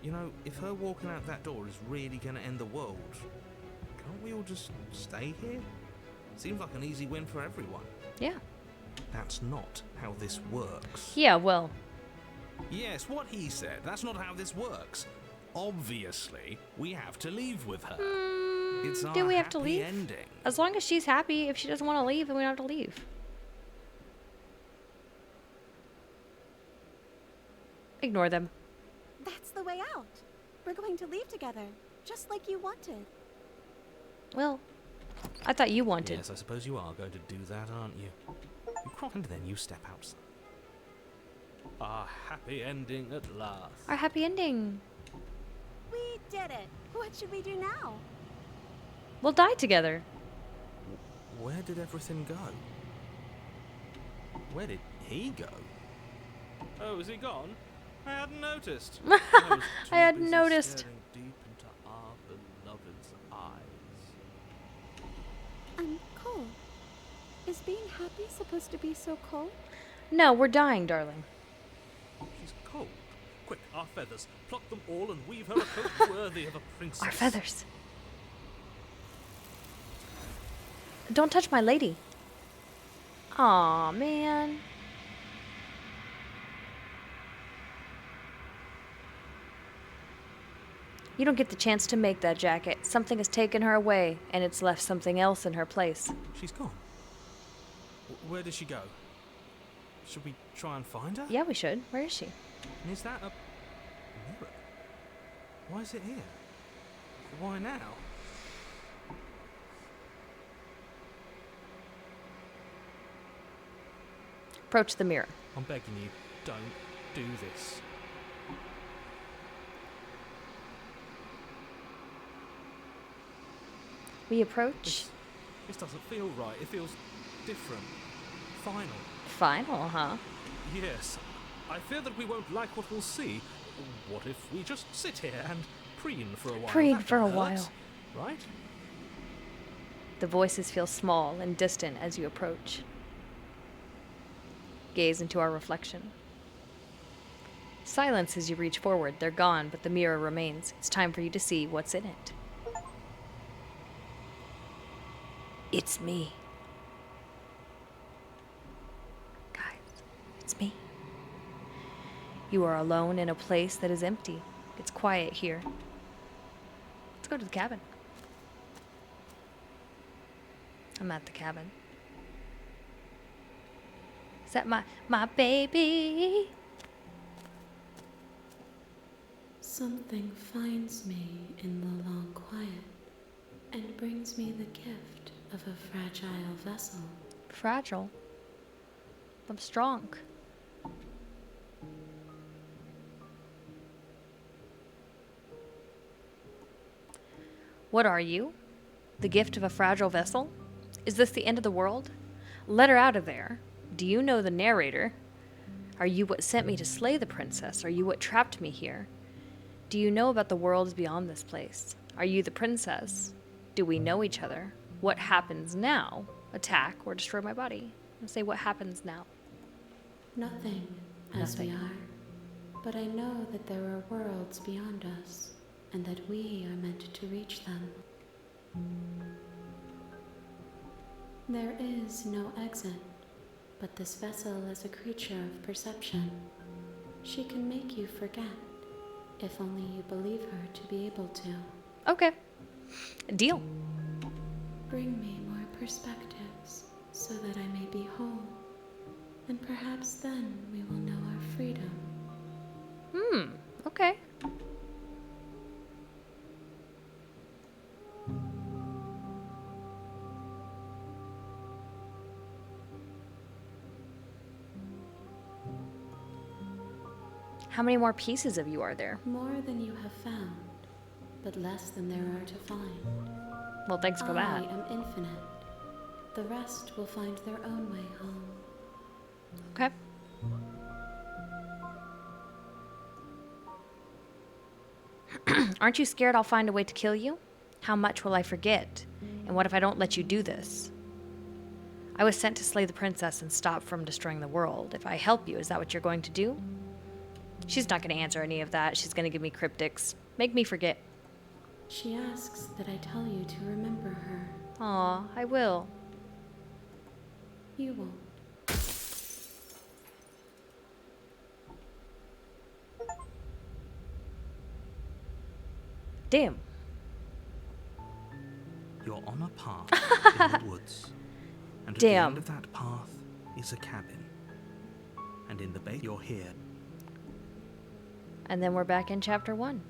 You know, if her walking out that door is really going to end the world, can't we all just stay here? Seems like an easy win for everyone. Yeah. That's not how this works. Yeah, well, Yes, what he said. That's not how this works. Obviously, we have to leave with her. It's our do we have to happy leave? ending. As long as she's happy, if she doesn't want to leave, then we don't have to leave. Ignore them. That's the way out. We're going to leave together, just like you wanted. Well, I thought you wanted. Yes, I suppose you are going to do that, aren't you? You crawl and then you step outside. Our happy ending at last. Our happy ending. We did it. What should we do now? We'll die together. Where did everything go? Where did he go? Oh, is he gone? I hadn't noticed. I was too hadn't busy noticed. Staring deep into our beloved's eyes. I'm cold. Is being happy supposed to be so cold? No, we're dying, darling. She's cold. Quick, our feathers. Pluck them all and weave her a coat worthy of a princess. Our feathers. Don't touch my lady. Aw, man. You don't get the chance to make that jacket. Something has taken her away, and it's left something else in her place. She's gone. Where did she go? Should we try and find her? Yeah, we should. Where is she? And is that a mirror? Why is it here? Why now? Approach the mirror. I'm begging you, don't do this. We approach. This doesn't feel right. It feels different. Final. Final, huh? Yes. I fear that we won't like what we'll see. What if we just sit here and preen for a while? Preen That for a don't hurt, while. Right? The voices feel small and distant as you approach. Gaze into our reflection. Silence as you reach forward. They're gone, but the mirror remains. It's time for you to see what's in it. It's me. Guys, it's me. You are alone in a place that is empty. It's quiet here. Let's go to the cabin. I'm at the cabin. Is that my baby? Something finds me in the long quiet and brings me the gift of a fragile vessel. Fragile. I'm strong. What are you? The gift of a fragile vessel? Is this the end of the world? Let her out of there. Do you know the narrator? Are you what sent me to slay the princess? Are you what trapped me here? Do you know about the worlds beyond this place? Are you the princess? Do we know each other? What happens now? Attack or destroy my body? I'll say what happens now. Nothing, as Nothing. we are. But I know that there are worlds beyond us, and that we are meant to reach them. There is no exit, but this vessel is a creature of perception. She can make you forget, if only you believe her to be able to. Okay. Deal. Bring me more perspectives, so that I may be whole, and perhaps then we will know our freedom. Okay. How many more pieces of you are there? More than you have found, but less than there are to find. Well, thanks for that. I am infinite. The rest will find their own way home. Okay. Aren't you scared I'll find a way to kill you? How much will I forget? And what if I don't let you do this? I was sent to slay the princess and stop from destroying the world. If I help you, is that what you're going to do? She's not going to answer any of that. She's going to give me cryptics. Make me forget. She asks that I tell you to remember her. Aw, I will. You won't. Damn. You're on a path in the woods, and at the Damn. end of that path is a cabin. And in the bay, you're here. And then we're back in chapter 1.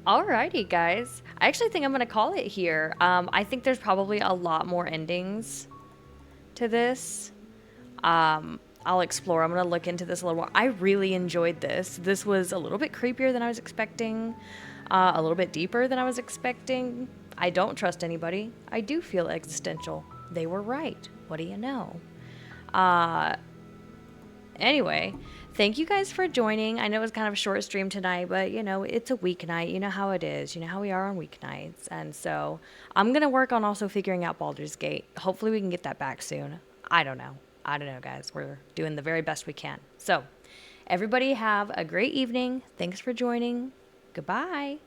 Alrighty, guys. I actually think I'm going to call it here. I think there's probably a lot more endings to this. I'll explore. I'm going to look into this a little more. I really enjoyed this. This was a little bit creepier than I was expecting. A little bit deeper than I was expecting. I don't trust anybody. I do feel existential. They were right. What do you know? Anyway, thank you guys for joining. I know it was kind of a short stream tonight, but you know, it's a weeknight. You know how it is. You know how we are on weeknights. And so I'm going to work on also figuring out Baldur's Gate. Hopefully we can get that back soon. I don't know, guys. We're doing the very best we can. So everybody have a great evening. Thanks for joining. Goodbye.